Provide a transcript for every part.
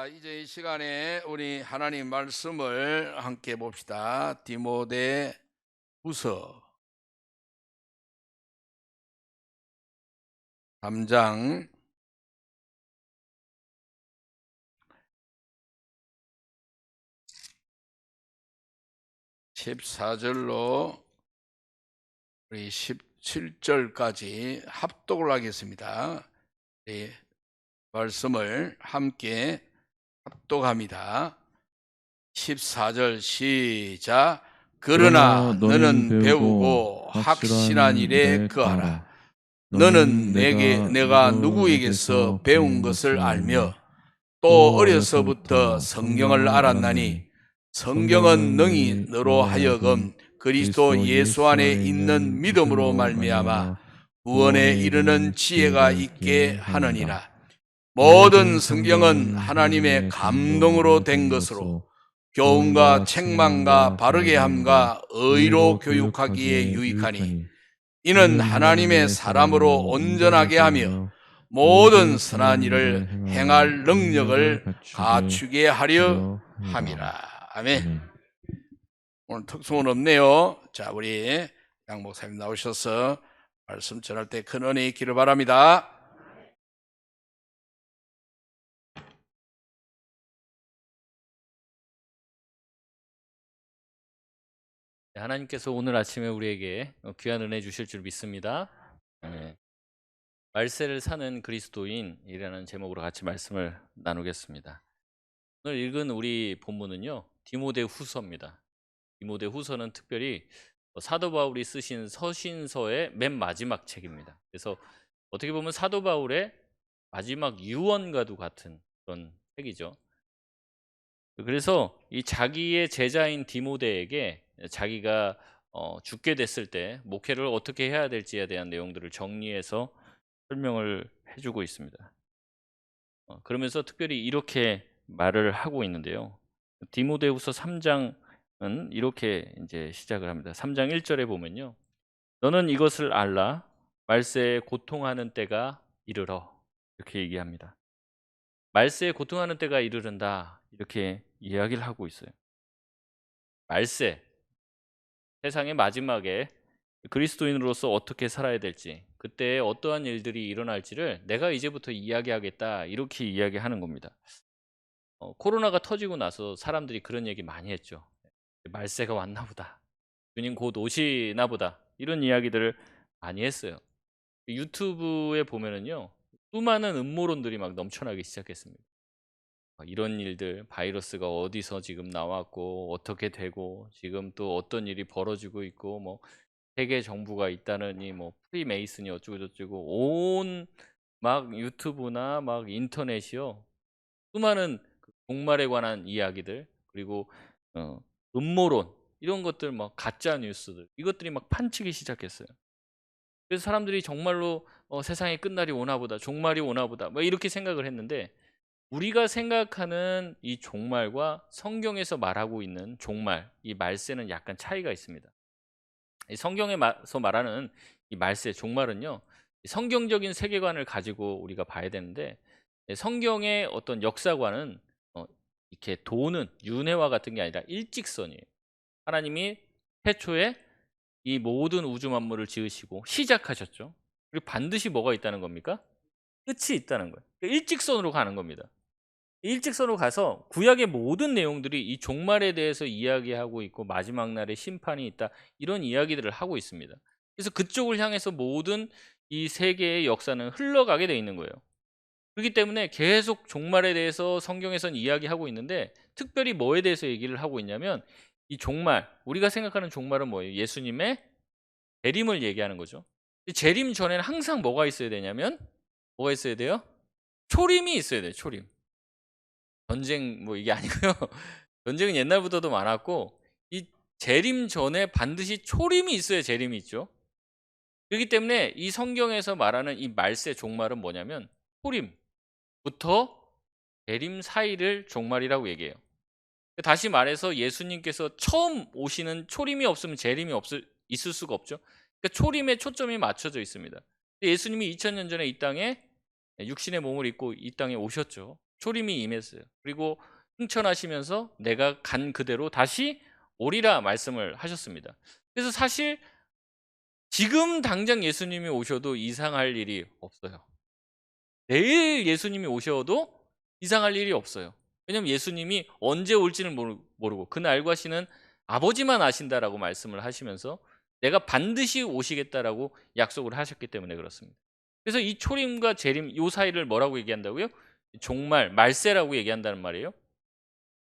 자, 이제 이 시간에 우리 하나님 말씀을 함께 봅시다. 디모데 후서 3장 14절로 우리 17절까지 합독을 하겠습니다. 이 말씀을 함께 합독합니다. 14절 시작. 그러나 너는 배우고 확실한 일에 거하라. 너는 내가 누구에게서 배운 것을 알며 또 어려서부터 성경을 알았나니 성경은 능히 너로 하여금 그리스도 예수 안에 있는 믿음으로 말미암아 구원에 이르는 지혜가 있게 하느니라. 모든 성경은 하나님의 감동으로 된 것으로 교훈과 책망과 바르게 함과 의로 교육하기에 유익하니 이는 하나님의 사람으로 온전하게 하며 모든 선한 일을 행할 능력을 갖추게 하려 함이라. 아멘. 오늘 특송은 없네요. 자, 우리 양 목사님 나오셔서 말씀 전할 때 큰 은혜 있기를 바랍니다. 하나님께서 오늘 아침에 우리에게 귀한 은혜 주실 줄 믿습니다. 말세를 사는 그리스도인이라는 제목으로 같이 말씀을 나누겠습니다. 오늘 읽은 우리 본문은요, 디모데 후서입니다. 디모데 후서는 특별히 사도 바울이 쓰신 서신서의 맨 마지막 책입니다. 그래서 어떻게 보면 사도 바울의 마지막 유언과도 같은 그런 책이죠. 그래서 이 자기의 제자인 디모데에게 자기가 죽게 됐을 때 목회를 어떻게 해야 될지에 대한 내용들을 정리해서 설명을 해주고 있습니다. 그러면서 특별히 이렇게 말을 하고 있는데요. 디모데후서 3장은 이렇게 이제 시작을 합니다. 3장 1절에 보면요, 너는 이것을 알라. 말세에 고통하는 때가 이르러. 이렇게 얘기합니다. 말세에 고통하는 때가 이르른다. 이렇게 이야기를 하고 있어요. 말세, 세상의 마지막에 그리스도인으로서 어떻게 살아야 될지, 그때 어떠한 일들이 일어날지를 내가 이제부터 이야기하겠다, 이렇게 이야기하는 겁니다. 코로나가 터지고 나서 사람들이 그런 얘기 많이 했죠. 말세가 왔나 보다, 주님 곧 오시나 보다, 이런 이야기들을 많이 했어요. 유튜브에 보면은요, 수많은 음모론들이 막 넘쳐나기 시작했습니다. 이런 일들, 바이러스가 어디서 지금 나왔고 어떻게 되고 지금 또 어떤 일이 벌어지고 있고, 뭐 세계 정부가 있다느니 뭐 프리메이슨이 어쩌고 저쩌고, 온 막 유튜브나 막 인터넷이요, 수많은 종말에 관한 이야기들, 그리고 음모론, 이런 것들, 막 가짜 뉴스들, 이것들이 막 판치기 시작했어요. 그래서 사람들이 정말로 세상의 끝날이 오나 보다, 종말이 오나 보다, 뭐 이렇게 생각을 했는데, 우리가 생각하는 이 종말과 성경에서 말하고 있는 종말, 이 말세는 약간 차이가 있습니다. 이 성경에서 말하는 이 말세, 종말은요, 성경적인 세계관을 가지고 우리가 봐야 되는데, 성경의 어떤 역사관은 이렇게 도는 윤회와 같은 게 아니라 일직선이에요. 하나님이 태초에 이 모든 우주 만물을 지으시고 시작하셨죠. 그리고 반드시 뭐가 있다는 겁니까? 끝이 있다는 거예요. 일직선으로 가는 겁니다. 일직선으로 가서 구약의 모든 내용들이 이 종말에 대해서 이야기하고 있고, 마지막 날에 심판이 있다, 이런 이야기들을 하고 있습니다. 그래서 그쪽을 향해서 모든 이 세계의 역사는 흘러가게 돼 있는 거예요. 그렇기 때문에 계속 종말에 대해서 성경에서는 이야기하고 있는데, 특별히 뭐에 대해서 얘기를 하고 있냐면, 이 종말, 우리가 생각하는 종말은 뭐예요? 예수님의 재림을 얘기하는 거죠. 재림 전에는 항상 뭐가 있어야 되냐면, 뭐가 있어야 돼요? 초림이 있어야 돼요. 초림. 전쟁 뭐 이게 아니고요. 전쟁은 옛날부터도 많았고, 이 재림 전에 반드시 초림이 있어야 재림이 있죠. 그렇기 때문에 이 성경에서 말하는 이 말세 종말은 뭐냐면, 초림부터 재림 사이를 종말이라고 얘기해요. 다시 말해서 예수님께서 처음 오시는 초림이 없으면 재림이 있을 수가 없죠. 그러니까 초림에 초점이 맞춰져 있습니다. 예수님이 2000년 전에 이 땅에 육신의 몸을 입고 이 땅에 오셨죠. 초림이 임했어요. 그리고 승천하시면서 내가 간 그대로 다시 오리라 말씀을 하셨습니다. 그래서 사실 지금 당장 예수님이 오셔도 이상할 일이 없어요. 내일 예수님이 오셔도 이상할 일이 없어요. 왜냐하면 예수님이 언제 올지는 모르고 그 날과시는 아버지만 아신다라고 말씀을 하시면서 내가 반드시 오시겠다라고 약속을 하셨기 때문에 그렇습니다. 그래서 이 초림과 재림 요 사이를 뭐라고 얘기한다고요? 종말, 말세라고 얘기한다는 말이에요.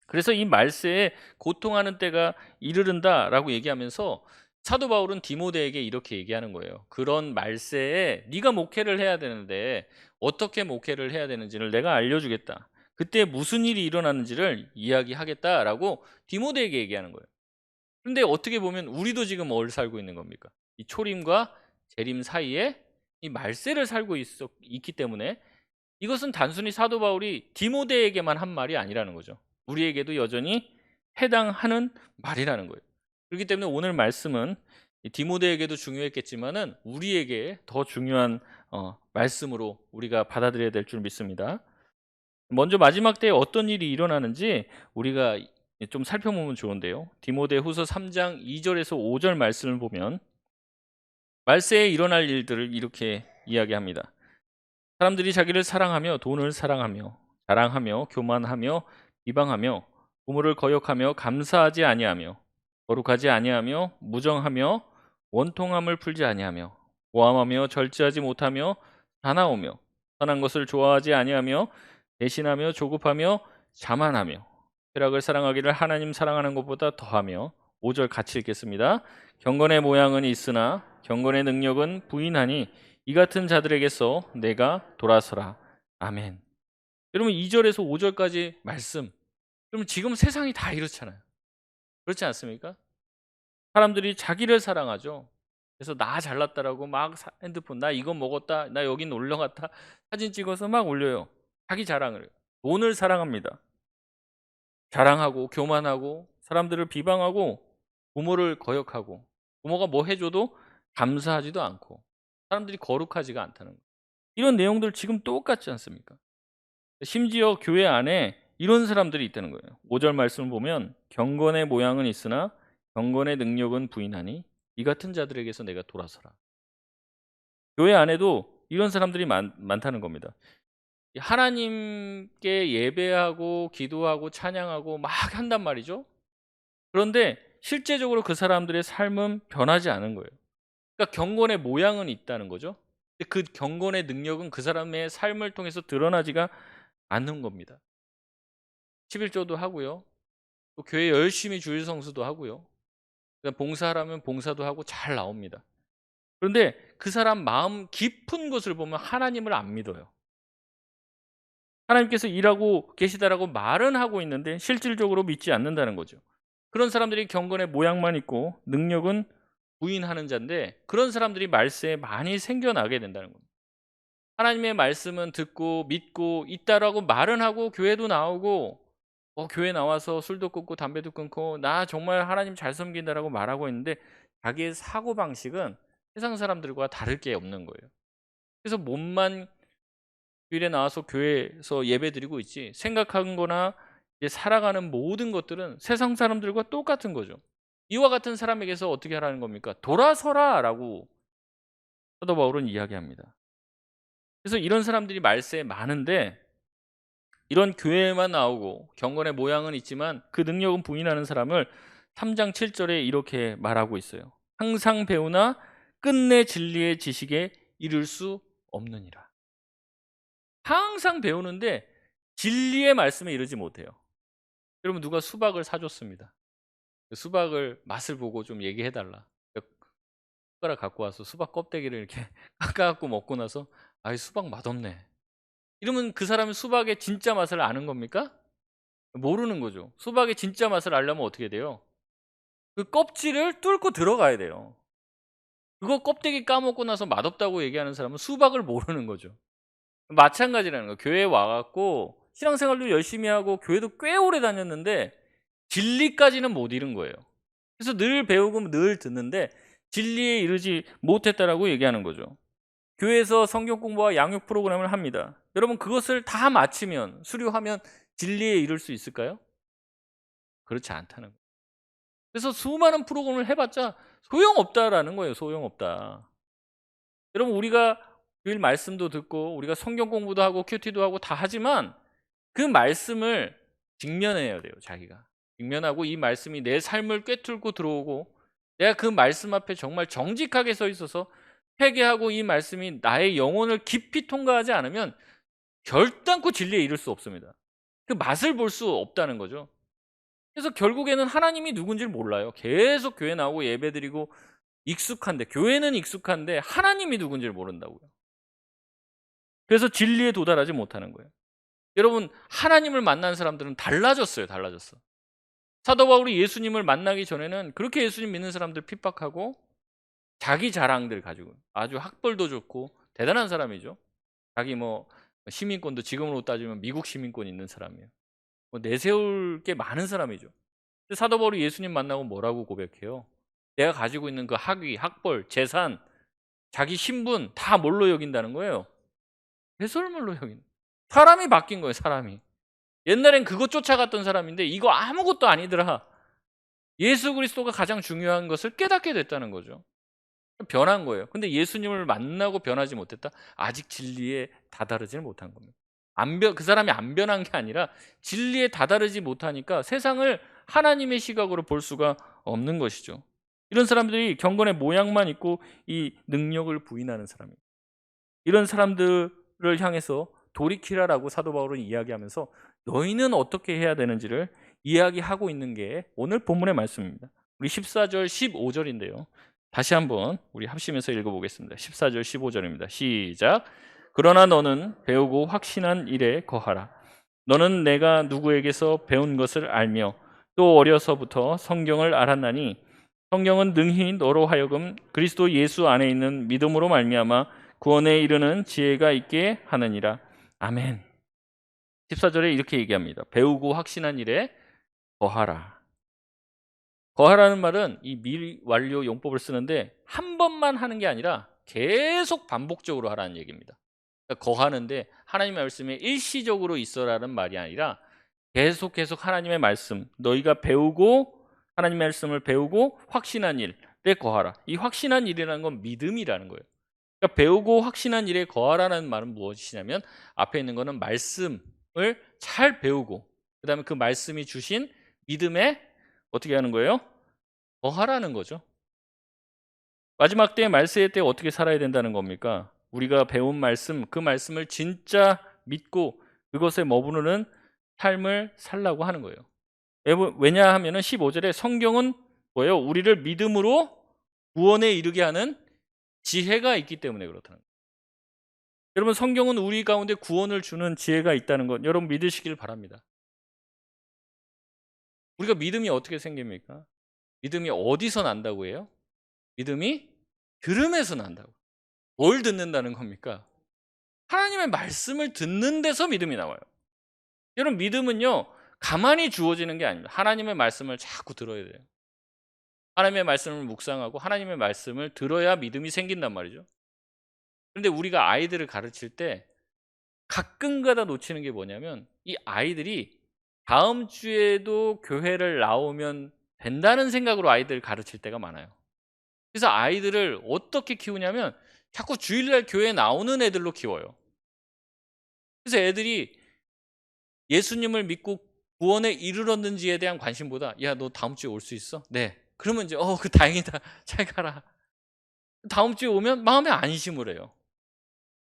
그래서 이 말세에 고통하는 때가 이르른다라고 얘기하면서 사도 바울은 디모데에게 이렇게 얘기하는 거예요. 그런 말세에 네가 목회를 해야 되는데 어떻게 목회를 해야 되는지를 내가 알려주겠다. 그때 무슨 일이 일어나는지를 이야기하겠다라고 디모데에게 얘기하는 거예요. 그런데 어떻게 보면 우리도 지금 뭘 살고 있는 겁니까? 이 초림과 재림 사이에 이 말세를 살고 있기 때문에 이것은 단순히 사도 바울이 디모데에게만 한 말이 아니라는 거죠. 우리에게도 여전히 해당하는 말이라는 거예요. 그렇기 때문에 오늘 말씀은 디모데에게도 중요했겠지만은 우리에게 더 중요한 말씀으로 우리가 받아들여야 될 줄 믿습니다. 먼저 마지막 때에 어떤 일이 일어나는지 우리가 좀 살펴보면 좋은데요. 디모데후서 3장 2절에서 5절 말씀을 보면 말세에 일어날 일들을 이렇게 이야기합니다. 사람들이 자기를 사랑하며 돈을 사랑하며 자랑하며 교만하며 비방하며 부모를 거역하며 감사하지 아니하며 거룩하지 아니하며 무정하며 원통함을 풀지 아니하며 모함하며 절제하지 못하며 사나우며 선한 것을 좋아하지 아니하며 대신하며 조급하며 자만하며 쾌락을 사랑하기를 하나님 사랑하는 것보다 더하며 5절 같이 읽겠습니다. 경건의 모양은 있으나 경건의 능력은 부인하니 이 같은 자들에게서 내가 돌아서라. 아멘. 여러분 2절에서 5절까지 말씀. 그러면 지금 세상이 다 이렇잖아요. 그렇지 않습니까? 사람들이 자기를 사랑하죠. 그래서 나 잘났다라고 막 핸드폰 나 이거 먹었다. 나 여기 놀러 갔다. 사진 찍어서 막 올려요. 자기 자랑을 해요. 돈을 사랑합니다. 자랑하고 교만하고 사람들을 비방하고 부모를 거역하고 부모가 뭐 해줘도 감사하지도 않고 사람들이 거룩하지가 않다는 거예요. 이런 내용들 지금 똑같지 않습니까? 심지어 교회 안에 이런 사람들이 있다는 거예요. 5절 말씀을 보면 경건의 모양은 있으나 경건의 능력은 부인하니 이 같은 자들에게서 내가 돌아서라. 교회 안에도 이런 사람들이 많다는 겁니다. 하나님께 예배하고 기도하고 찬양하고 막 한단 말이죠. 그런데 실제적으로 그 사람들의 삶은 변하지 않은 거예요. 그러니까 경건의 모양은 있다는 거죠. 근데 그 경건의 능력은 그 사람의 삶을 통해서 드러나지가 않는 겁니다. 11조도 하고요. 또 교회 열심히 주일 성수도 하고요. 봉사하라면 봉사도 하고 잘 나옵니다. 그런데 그 사람 마음 깊은 것을 보면 하나님을 안 믿어요. 하나님께서 일하고 계시다라고 말은 하고 있는데 실질적으로 믿지 않는다는 거죠. 그런 사람들이 경건의 모양만 있고 능력은 부인하는 자인데 그런 사람들이 말세에 많이 생겨나게 된다는 겁니다. 하나님의 말씀은 듣고 믿고 있다라고 말은 하고 교회도 나오고 교회 나와서 술도 끊고 담배도 끊고 나 정말 하나님 잘 섬긴다라고 말하고 있는데 자기의 사고방식은 세상 사람들과 다를 게 없는 거예요. 그래서 몸만 주일에 나와서 교회에서 예배드리고 있지 생각하는 거나 살아가는 모든 것들은 세상 사람들과 똑같은 거죠. 이와 같은 사람에게서 어떻게 하라는 겁니까? 돌아서라 라고 사도 바울은 이야기합니다. 그래서 이런 사람들이 말세에 많은데 이런 교회에만 나오고 경건의 모양은 있지만 그 능력은 부인하는 사람을 3장 7절에 이렇게 말하고 있어요. 항상 배우나 끝내 진리의 지식에 이를 수 없느니라. 항상 배우는데 진리의 말씀에 이르지 못해요. 여러분 누가 수박을 사줬습니다. 수박을 맛을 보고 좀 얘기해달라. 숟가락 갖고 와서 수박 껍데기를 이렇게 깎아갖고 먹고 나서 아이 수박 맛없네. 이러면 그 사람이 수박의 진짜 맛을 아는 겁니까? 모르는 거죠. 수박의 진짜 맛을 알려면 어떻게 돼요? 그 껍질을 뚫고 들어가야 돼요. 그거 껍데기 까먹고 나서 맛없다고 얘기하는 사람은 수박을 모르는 거죠. 마찬가지라는 거예요. 교회에 와갖고 신앙생활도 열심히 하고 교회도 꽤 오래 다녔는데 진리까지는 못 이룬 거예요. 그래서 늘 배우고 늘 듣는데 진리에 이르지 못했다라고 얘기하는 거죠. 교회에서 성경 공부와 양육 프로그램을 합니다. 여러분 그것을 다 마치면 수료하면 진리에 이를 수 있을까요? 그렇지 않다는 거예요. 그래서 수많은 프로그램을 해봤자 소용없다라는 거예요. 소용없다. 여러분 우리가 주일 말씀도 듣고 우리가 성경 공부도 하고 큐티도 하고 다 하지만 그 말씀을 직면해야 돼요. 자기가 직면하고 이 말씀이 내 삶을 꿰뚫고 들어오고 내가 그 말씀 앞에 정말 정직하게 서 있어서 회개하고 이 말씀이 나의 영혼을 깊이 통과하지 않으면 결단코 진리에 이를 수 없습니다. 그 맛을 볼 수 없다는 거죠. 그래서 결국에는 하나님이 누군지를 몰라요. 계속 교회 나오고 예배드리고 익숙한데, 교회는 익숙한데 하나님이 누군지를 모른다고요. 그래서 진리에 도달하지 못하는 거예요. 여러분 하나님을 만난 사람들은 달라졌어요. 달라졌어. 사도 바울이 예수님을 만나기 전에는 그렇게 예수님 믿는 사람들 핍박하고 자기 자랑들 가지고 아주 학벌도 좋고 대단한 사람이죠. 자기 뭐 시민권도 지금으로 따지면 미국 시민권 있는 사람이에요. 뭐 내세울 게 많은 사람이죠. 근데 사도 바울이 예수님 만나고 뭐라고 고백해요? 내가 가지고 있는 그 학위, 학벌, 재산, 자기 신분 다 뭘로 여긴다는 거예요? 배설물로 여긴. 사람이 바뀐 거예요. 사람이. 옛날엔 그것 쫓아갔던 사람인데 이거 아무것도 아니더라. 예수 그리스도가 가장 중요한 것을 깨닫게 됐다는 거죠. 변한 거예요. 근데 예수님을 만나고 변하지 못했다? 아직 진리에 다다르지는 못한 겁니다. 그 사람이 안 변한 게 아니라 진리에 다다르지 못하니까 세상을 하나님의 시각으로 볼 수가 없는 것이죠. 이런 사람들이 경건의 모양만 있고 이 능력을 부인하는 사람입니다. 이런 사람들을 향해서 돌이키라라고 사도 바울은 이야기하면서 너희는 어떻게 해야 되는지를 이야기하고 있는 게 오늘 본문의 말씀입니다. 우리 14절 15절인데요. 다시 한번 우리 합심해서 읽어보겠습니다. 14절 15절입니다. 시작. 그러나 너는 배우고 확신한 일에 거하라. 너는 내가 누구에게서 배운 것을 알며 또 어려서부터 성경을 알았나니 성경은 능히 너로 하여금 그리스도 예수 안에 있는 믿음으로 말미암아 구원에 이르는 지혜가 있게 하느니라. 아멘. 14절에 이렇게 얘기합니다. 배우고 확신한 일에 거하라. 거하라는 말은 이 미완료 용법을 쓰는데 한 번만 하는 게 아니라 계속 반복적으로 하라는 얘기입니다. 그러니까 거하는데 하나님의 말씀에 일시적으로 있어라는 말이 아니라 계속 하나님의 말씀, 너희가 배우고 하나님의 말씀을 배우고 확신한 일에 거하라. 이 확신한 일이라는 건 믿음이라는 거예요. 그러니까 배우고 확신한 일에 거하라는 말은 무엇이냐면 앞에 있는 거는 말씀을 잘 배우고 그다음에 그 말씀이 주신 믿음에 어떻게 하는 거예요? 거하라는 거죠. 마지막 때 말세의 때 어떻게 살아야 된다는 겁니까? 우리가 배운 말씀, 그 말씀을 진짜 믿고 그것에 머무르는 삶을 살라고 하는 거예요. 왜냐하면 15절에 성경은 뭐예요? 우리를 믿음으로 구원에 이르게 하는 지혜가 있기 때문에 그렇다는 거예요. 여러분 성경은 우리 가운데 구원을 주는 지혜가 있다는 것 여러분 믿으시길 바랍니다. 우리가 믿음이 어떻게 생깁니까? 믿음이 어디서 난다고 해요? 믿음이 들음에서 난다고. 뭘 듣는다는 겁니까? 하나님의 말씀을 듣는 데서 믿음이 나와요. 여러분 믿음은요 가만히 주어지는 게 아닙니다. 하나님의 말씀을 자꾸 들어야 돼요. 하나님의 말씀을 묵상하고 하나님의 말씀을 들어야 믿음이 생긴단 말이죠. 그런데 우리가 아이들을 가르칠 때 가끔가다 놓치는 게 뭐냐면 이 아이들이 다음 주에도 교회를 나오면 된다는 생각으로 아이들을 가르칠 때가 많아요. 그래서 아이들을 어떻게 키우냐면 자꾸 주일날 교회 나오는 애들로 키워요. 그래서 애들이 예수님을 믿고 구원에 이르렀는지에 대한 관심보다 야, 너 다음 주에 올 수 있어? 네. 그러면 이제 그 다행이다. 잘 가라. 다음 주에 오면 마음에 안심을 해요.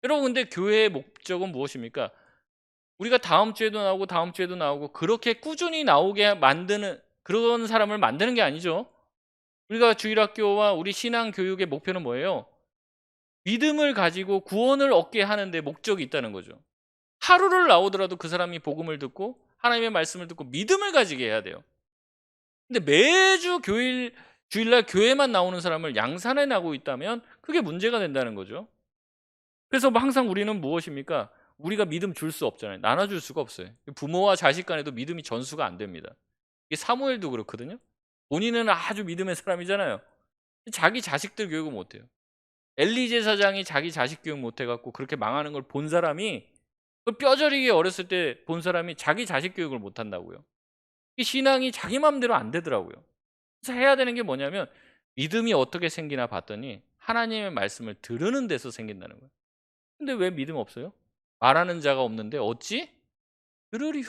여러분 근데 교회의 목적은 무엇입니까? 우리가 다음 주에도 나오고 다음 주에도 나오고 그렇게 꾸준히 나오게 만드는 그런 사람을 만드는 게 아니죠. 우리가 주일학교와 우리 신앙 교육의 목표는 뭐예요? 믿음을 가지고 구원을 얻게 하는 데 목적이 있다는 거죠. 하루를 나오더라도 그 사람이 복음을 듣고 하나님의 말씀을 듣고 믿음을 가지게 해야 돼요. 근데 매주 주일날 교회만 나오는 사람을 양산해 나고 있다면 그게 문제가 된다는 거죠. 그래서 항상 우리는 무엇입니까? 우리가 믿음 줄 수 없잖아요. 나눠줄 수가 없어요. 부모와 자식 간에도 믿음이 전수가 안 됩니다. 이게 사무엘도 그렇거든요. 본인은 아주 믿음의 사람이잖아요. 자기 자식들 교육을 못해요. 엘리 제사장이 자기 자식 교육 못해갖고 그렇게 망하는 걸 본 사람이 뼈저리게 어렸을 때 본 사람이 자기 자식 교육을 못 한다고요. 이 신앙이 자기 마음대로 안 되더라고요. 그래서 해야 되는 게 뭐냐면 믿음이 어떻게 생기나 봤더니 하나님의 말씀을 들으는 데서 생긴다는 거예요. 근데 왜 믿음 없어요? 말하는 자가 없는데 어찌 들으리요?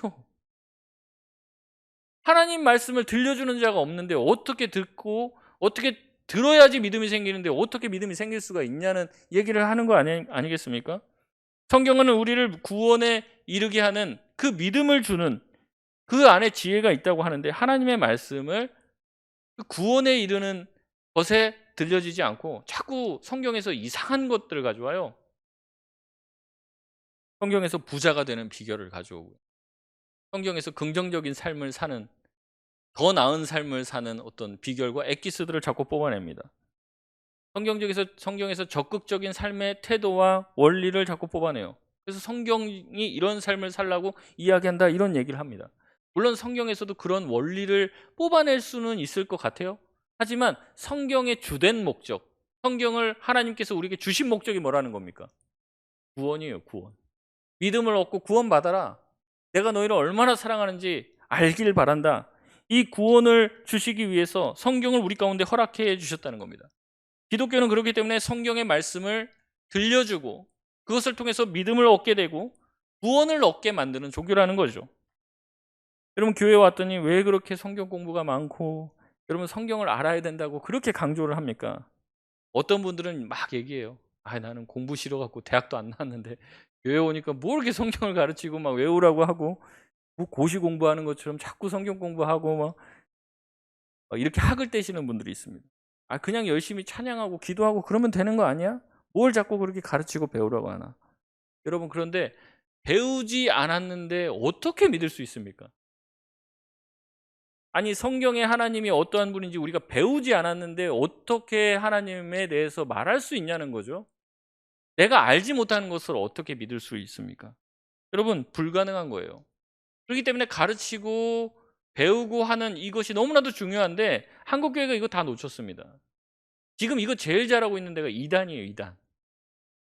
하나님 말씀을 들려주는 자가 없는데 어떻게 듣고 어떻게 들어야지 믿음이 생기는데 어떻게 믿음이 생길 수가 있냐는 얘기를 하는 거 아니겠습니까? 성경은 우리를 구원에 이르게 하는 그 믿음을 주는 그 안에 지혜가 있다고 하는데 하나님의 말씀을 그 구원에 이르는 것에 들려지지 않고 자꾸 성경에서 이상한 것들을 가져와요. 성경에서 부자가 되는 비결을 가져오고요. 성경에서 긍정적인 삶을 사는 더 나은 삶을 사는 어떤 비결과 엑기스들을 자꾸 뽑아냅니다. 성경에서 적극적인 삶의 태도와 원리를 자꾸 뽑아내요. 그래서 성경이 이런 삶을 살라고 이야기한다 이런 얘기를 합니다. 물론 성경에서도 그런 원리를 뽑아낼 수는 있을 것 같아요. 하지만 성경의 주된 목적, 성경을 하나님께서 우리에게 주신 목적이 뭐라는 겁니까? 구원이에요, 구원. 믿음을 얻고 구원받아라. 내가 너희를 얼마나 사랑하는지 알길 바란다. 이 구원을 주시기 위해서 성경을 우리 가운데 허락해 주셨다는 겁니다. 기독교는 그렇기 때문에 성경의 말씀을 들려주고 그것을 통해서 믿음을 얻게 되고 구원을 얻게 만드는 종교라는 거죠. 여러분 교회 왔더니 왜 그렇게 성경 공부가 많고 여러분 성경을 알아야 된다고 그렇게 강조를 합니까? 어떤 분들은 막 얘기해요. 나는 공부 싫어갖고 대학도 안 나왔는데 교회 오니까 뭐 이렇게 성경을 가르치고 막 외우라고 하고 뭐 고시 공부하는 것처럼 자꾸 성경 공부하고 막 이렇게 학을 떼시는 분들이 있습니다. 그냥 열심히 찬양하고 기도하고 그러면 되는 거 아니야? 뭘 자꾸 그렇게 가르치고 배우라고 하나? 여러분 그런데 배우지 않았는데 어떻게 믿을 수 있습니까? 아니 성경에 하나님이 어떠한 분인지 우리가 배우지 않았는데 어떻게 하나님에 대해서 말할 수 있냐는 거죠. 내가 알지 못하는 것을 어떻게 믿을 수 있습니까? 여러분 불가능한 거예요. 그렇기 때문에 가르치고 배우고 하는 이것이 너무나도 중요한데 한국교회가 이거 다 놓쳤습니다. 지금 이거 제일 잘하고 있는 데가 이단이에요, 이단.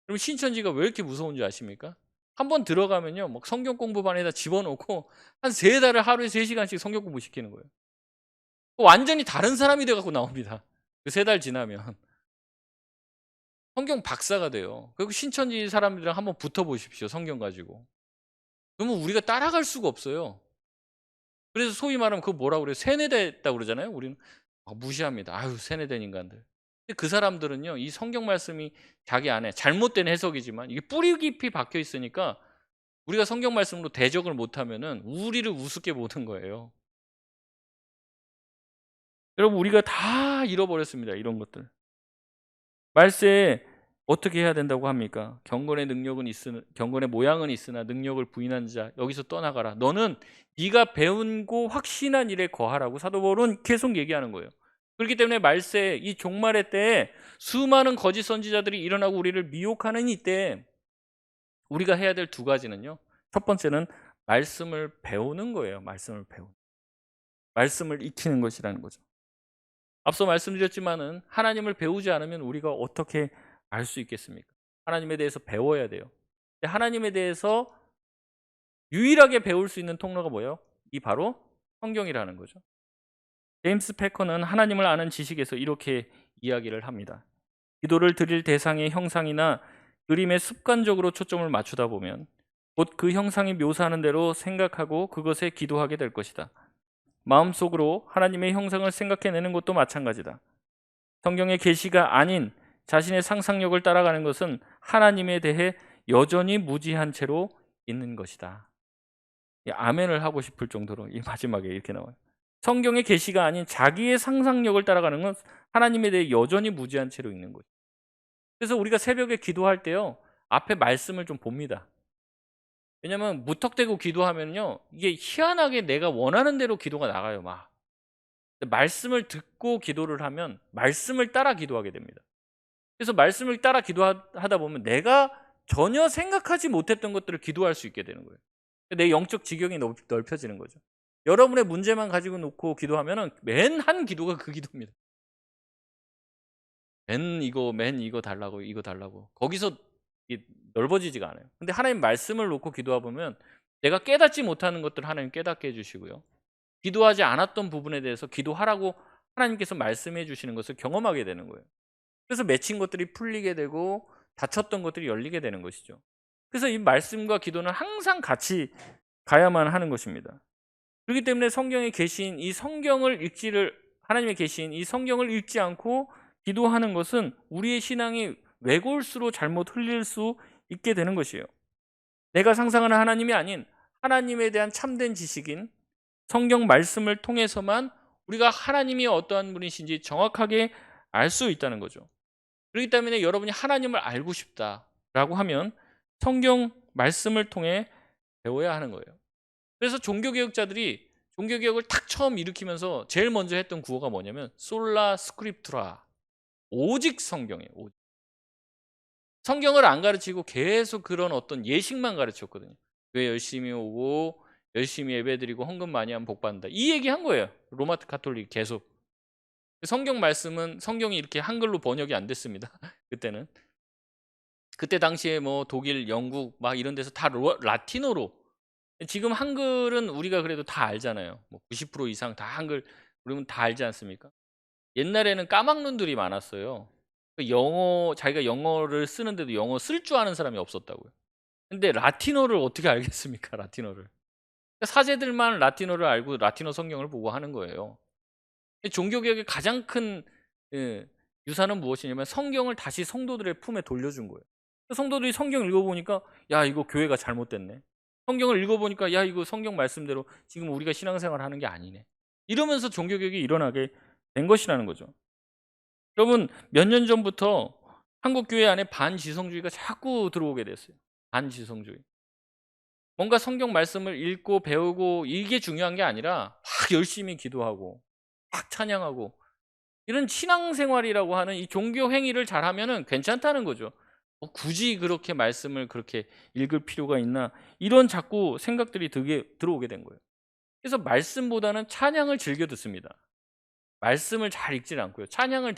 그럼 신천지가 왜 이렇게 무서운지 아십니까? 한번 들어가면요, 막 성경 공부반에다 집어넣고 한 3달을 하루에 3시간씩 성경 공부 시키는 거예요. 완전히 다른 사람이 돼갖고 나옵니다. 그 3달 지나면. 성경 박사가 돼요. 그리고 신천지 사람들이랑 한번 붙어보십시오, 성경 가지고. 그러면 우리가 따라갈 수가 없어요. 그래서 소위 말하면 그거 뭐라고 그래요? 세뇌됐다고 그러잖아요. 우리는 무시합니다. 세뇌된 인간들. 근데 그 사람들은요, 이 성경 말씀이 자기 안에 잘못된 해석이지만 이게 뿌리 깊이 박혀 있으니까 우리가 성경 말씀으로 대적을 못하면은 우리를 우습게 보는 거예요. 여러분 우리가 다 잃어버렸습니다. 이런 것들. 말세에 어떻게 해야 된다고 합니까? 경건의 모양은 있으나 능력을 부인한 자 여기서 떠나가라. 너는 네가 배운고 확신한 일에 거하라고 사도 바울은 계속 얘기하는 거예요. 그렇기 때문에 말세 이 종말의 때에 수많은 거짓 선지자들이 일어나고 우리를 미혹하는 이때 우리가 해야 될 2가지는요. 첫 번째는 말씀을 배우는 거예요. 말씀을 익히는 것이라는 거죠. 앞서 말씀드렸지만은 하나님을 배우지 않으면 우리가 어떻게 알 수 있겠습니까? 하나님에 대해서 배워야 돼요. 하나님에 대해서 유일하게 배울 수 있는 통로가 뭐예요? 이 바로 성경이라는 거죠. 제임스 패커는 하나님을 아는 지식에서 이렇게 이야기를 합니다. 기도를 드릴 대상의 형상이나 그림에 습관적으로 초점을 맞추다 보면 곧 그 형상이 묘사하는 대로 생각하고 그것에 기도하게 될 것이다. 마음속으로 하나님의 형상을 생각해내는 것도 마찬가지다. 성경의 계시가 아닌 자신의 상상력을 따라가는 것은 하나님에 대해 여전히 무지한 채로 있는 것이다. 아멘을 하고 싶을 정도로 이 마지막에 이렇게 나와요. 성경의 계시가 아닌 자기의 상상력을 따라가는 건 하나님에 대해 여전히 무지한 채로 있는 거죠. 그래서 우리가 새벽에 기도할 때요, 앞에 말씀을 좀 봅니다. 왜냐하면 무턱대고 기도하면요, 이게 희한하게 내가 원하는 대로 기도가 나가요. 막 말씀을 듣고 기도를 하면 말씀을 따라 기도하게 됩니다. 그래서 말씀을 따라 기도하다 보면 내가 전혀 생각하지 못했던 것들을 기도할 수 있게 되는 거예요. 내 영적 지경이 넓혀지는 거죠. 여러분의 문제만 가지고 놓고 기도하면 맨 한 기도가 그 기도입니다. 맨 이거 달라고 이거 달라고. 거기서 넓어지지가 않아요. 근데 하나님 말씀을 놓고 기도해 보면 내가 깨닫지 못하는 것들 하나님 깨닫게 해주시고요. 기도하지 않았던 부분에 대해서 기도하라고 하나님께서 말씀해 주시는 것을 경험하게 되는 거예요. 그래서 맺힌 것들이 풀리게 되고 닫혔던 것들이 열리게 되는 것이죠. 그래서 이 말씀과 기도는 항상 같이 가야만 하는 것입니다. 그렇기 때문에 성경에 계신 이 성경을 하나님의 계신 이 성경을 읽지 않고 기도하는 것은 우리의 신앙이 왜골수로 잘못 흘릴 수 있게 되는 것이에요. 내가 상상하는 하나님이 아닌 하나님에 대한 참된 지식인 성경 말씀을 통해서만 우리가 하나님이 어떠한 분이신지 정확하게 알 수 있다는 거죠. 그렇기 때문에 여러분이 하나님을 알고 싶다라고 하면 성경 말씀을 통해 배워야 하는 거예요. 그래서 종교개혁자들이 종교개혁을 탁 처음 일으키면서 제일 먼저 했던 구호가 뭐냐면 솔라 스크립투라, 오직 성경이에요. 성경을 안 가르치고 계속 그런 어떤 예식만 가르쳤거든요. 왜 열심히 오고 열심히 예배드리고 헌금 많이 하면 복 받는다. 이 얘기 한 거예요. 로마 가톨릭 계속. 성경 말씀은 성경이 이렇게 한글로 번역이 안 됐습니다. 그때는. 그때 당시에 뭐 독일, 영국 막 이런 데서 다 라틴어로. 지금 한글은 우리가 그래도 다 알잖아요. 뭐 90% 이상 다 한글 우리는 다 알지 않습니까? 옛날에는 까막눈들이 많았어요. 자기가 영어를 쓰는데도 영어 쓸 줄 아는 사람이 없었다고요. 근데 라틴어를 어떻게 알겠습니까? 라틴어를. 사제들만 라틴어를 알고 라틴어 성경을 보고 하는 거예요. 종교개혁의 가장 큰 유산은 무엇이냐면 성경을 다시 성도들의 품에 돌려준 거예요. 성도들이 성경 읽어보니까 야 이거 교회가 잘못됐네. 성경을 읽어보니까 야 이거 성경 말씀대로 지금 우리가 신앙생활 하는 게 아니네. 이러면서 종교개혁이 일어나게 된 것이라는 거죠. 여러분 몇 년 전부터 한국 교회 안에 반지성주의가 자꾸 들어오게 됐어요. 반지성주의. 뭔가 성경 말씀을 읽고 배우고 이게 중요한 게 아니라 막 열심히 기도하고 막 찬양하고 이런 신앙생활이라고 하는 이 종교 행위를 잘하면은 괜찮다는 거죠. 굳이 그렇게 말씀을 그렇게 읽을 필요가 있나 이런 자꾸 생각들이 들어오게 된 거예요. 그래서 말씀보다는 찬양을 즐겨 듣습니다. 말씀을 잘 읽지는 않고요. 찬양을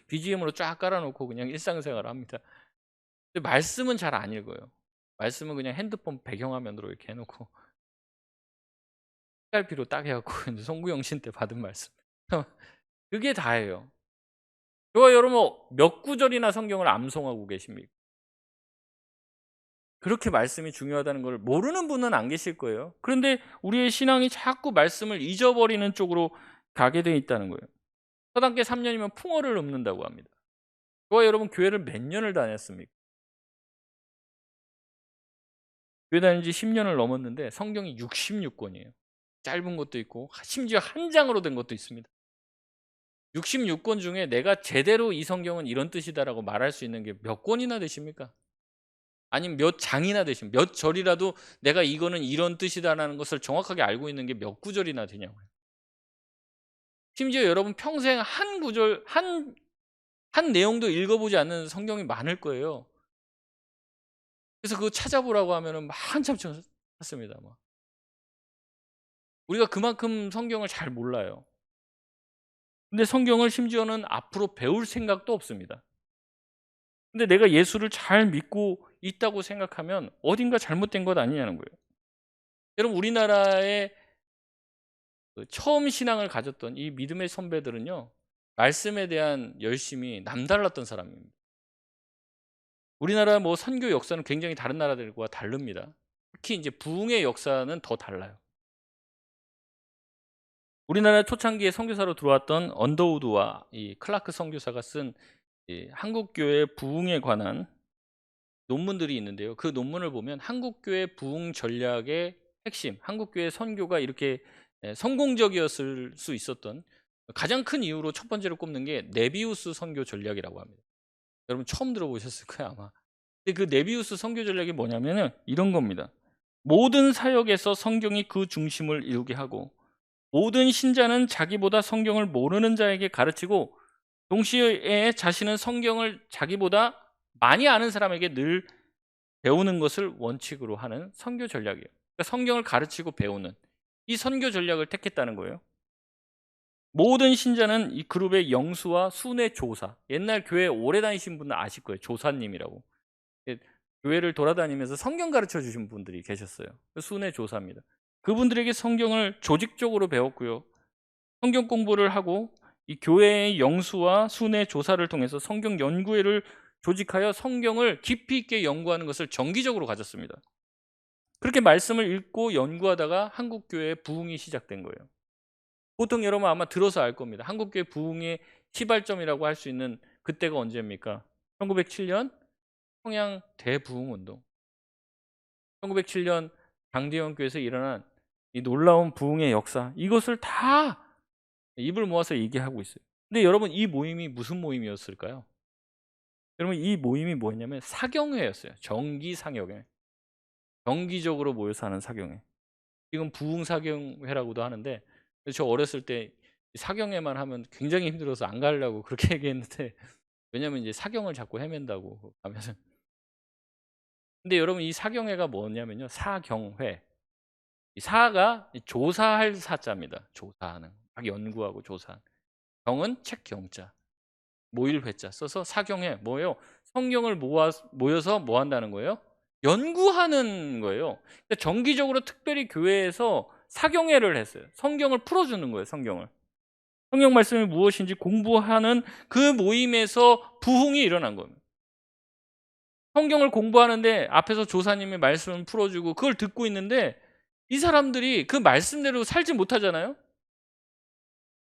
BGM으로 쫙 깔아놓고 그냥 일상생활을 합니다. 근데 말씀은 잘 안 읽어요. 말씀은 그냥 핸드폰 배경화면으로 이렇게 해놓고 PRP로 딱 해갖고 이제 송구영신 때 받은 말씀 그게 다예요. 저와 여러분 몇 구절이나 성경을 암송하고 계십니까? 그렇게 말씀이 중요하다는 걸 모르는 분은 안 계실 거예요. 그런데 우리의 신앙이 자꾸 말씀을 잊어버리는 쪽으로 가게 돼 있다는 거예요. 서당계 3년이면 풍어를 읊는다고 합니다. 저와 여러분 교회를 몇 년을 다녔습니까? 교회 다닌 지 10년을 넘었는데 성경이 66권이에요. 짧은 것도 있고 심지어 한 장으로 된 것도 있습니다. 66권 중에 내가 제대로 이 성경은 이런 뜻이다라고 말할 수 있는 게 몇 권이나 되십니까? 아니면 몇 장이나 되십니까? 몇 절이라도 내가 이거는 이런 뜻이다라는 것을 정확하게 알고 있는 게 몇 구절이나 되냐고요. 심지어 여러분 평생 한 구절, 한 내용도 읽어보지 않는 성경이 많을 거예요. 그래서 그거 찾아보라고 하면은 막 한참 찾습니다. 우리가 그만큼 성경을 잘 몰라요. 근데 성경을 심지어는 앞으로 배울 생각도 없습니다. 근데 내가 예수를 잘 믿고 있다고 생각하면 어딘가 잘못된 것 아니냐는 거예요. 여러분 우리나라에 처음 신앙을 가졌던 이 믿음의 선배들은요. 말씀에 대한 열심이 남달랐던 사람입니다. 우리나라 뭐 선교 역사는 굉장히 다른 나라들과 다릅니다. 특히 이제 부흥의 역사는 더 달라요. 우리나라 초창기에 선교사로 들어왔던 언더우드와 이 클라크 선교사가 쓴 한국 교회 부흥에 관한 논문들이 있는데요. 그 논문을 보면 한국 교회 부흥 전략의 핵심, 한국 교회 선교가 이렇게 성공적이었을 수 있었던 가장 큰 이유로 첫 번째로 꼽는 게 네비우스 선교 전략이라고 합니다. 여러분 처음 들어보셨을 거예요 아마. 근데 그 네비우스 선교 전략이 뭐냐면은 이런 겁니다. 모든 사역에서 성경이 그 중심을 이루게 하고 모든 신자는 자기보다 성경을 모르는 자에게 가르치고 동시에 자신은 성경을 자기보다 많이 아는 사람에게 늘 배우는 것을 원칙으로 하는 선교 전략이에요. 그러니까 성경을 가르치고 배우는 이 선교 전략을 택했다는 거예요. 모든 신자는 이 그룹의 영수와 순회 조사. 옛날 교회 오래 다니신 분은 아실 거예요. 조사님이라고. 교회를 돌아다니면서 성경 가르쳐 주신 분들이 계셨어요. 순회 조사입니다. 그분들에게 성경을 조직적으로 배웠고요. 성경 공부를 하고 이 교회의 영수와 순회 조사를 통해서 성경 연구회를 조직하여 성경을 깊이 있게 연구하는 것을 정기적으로 가졌습니다. 그렇게 말씀을 읽고 연구하다가 한국교회의 부흥이 시작된 거예요. 보통 여러분 아마 들어서 알 겁니다. 한국교회 부흥의 시발점이라고 할 수 있는 그때가 언제입니까? 1907년 평양 대부흥운동. 1907년 장대원교회에서 일어난 이 놀라운 부흥의 역사, 이것을 다 입을 모아서 얘기하고 있어요. 근데 여러분, 이 모임이 무슨 모임이었을까요? 여러분, 이 모임이 뭐였냐면 사경회였어요. 정기사경회. 정기적으로 모여서 하는 사경회. 지금 부흥사경회라고도 하는데, 저 어렸을 때 사경회만 하면 굉장히 힘들어서 안 가려고 그렇게 얘기했는데, 왜냐면 이제 사경을 자꾸 헤맨다고 하면서. 근데 여러분, 이 사경회가 뭐냐면요, 사경회. 이 사가 조사할 사자입니다. 조사하는, 막 연구하고 조사하는. 경은 책 경자, 모일 회자 써서 사경회. 뭐예요? 성경을 모여서 뭐 한다는 거예요? 연구하는 거예요. 그러니까 정기적으로 특별히 교회에서 사경회를 했어요. 성경을 풀어주는 거예요. 성경 말씀이 무엇인지 공부하는 그 모임에서 부흥이 일어난 겁니다. 성경을 공부하는데 앞에서 조사님이 말씀을 풀어주고 그걸 듣고 있는데 이 사람들이 그 말씀대로 살지 못하잖아요.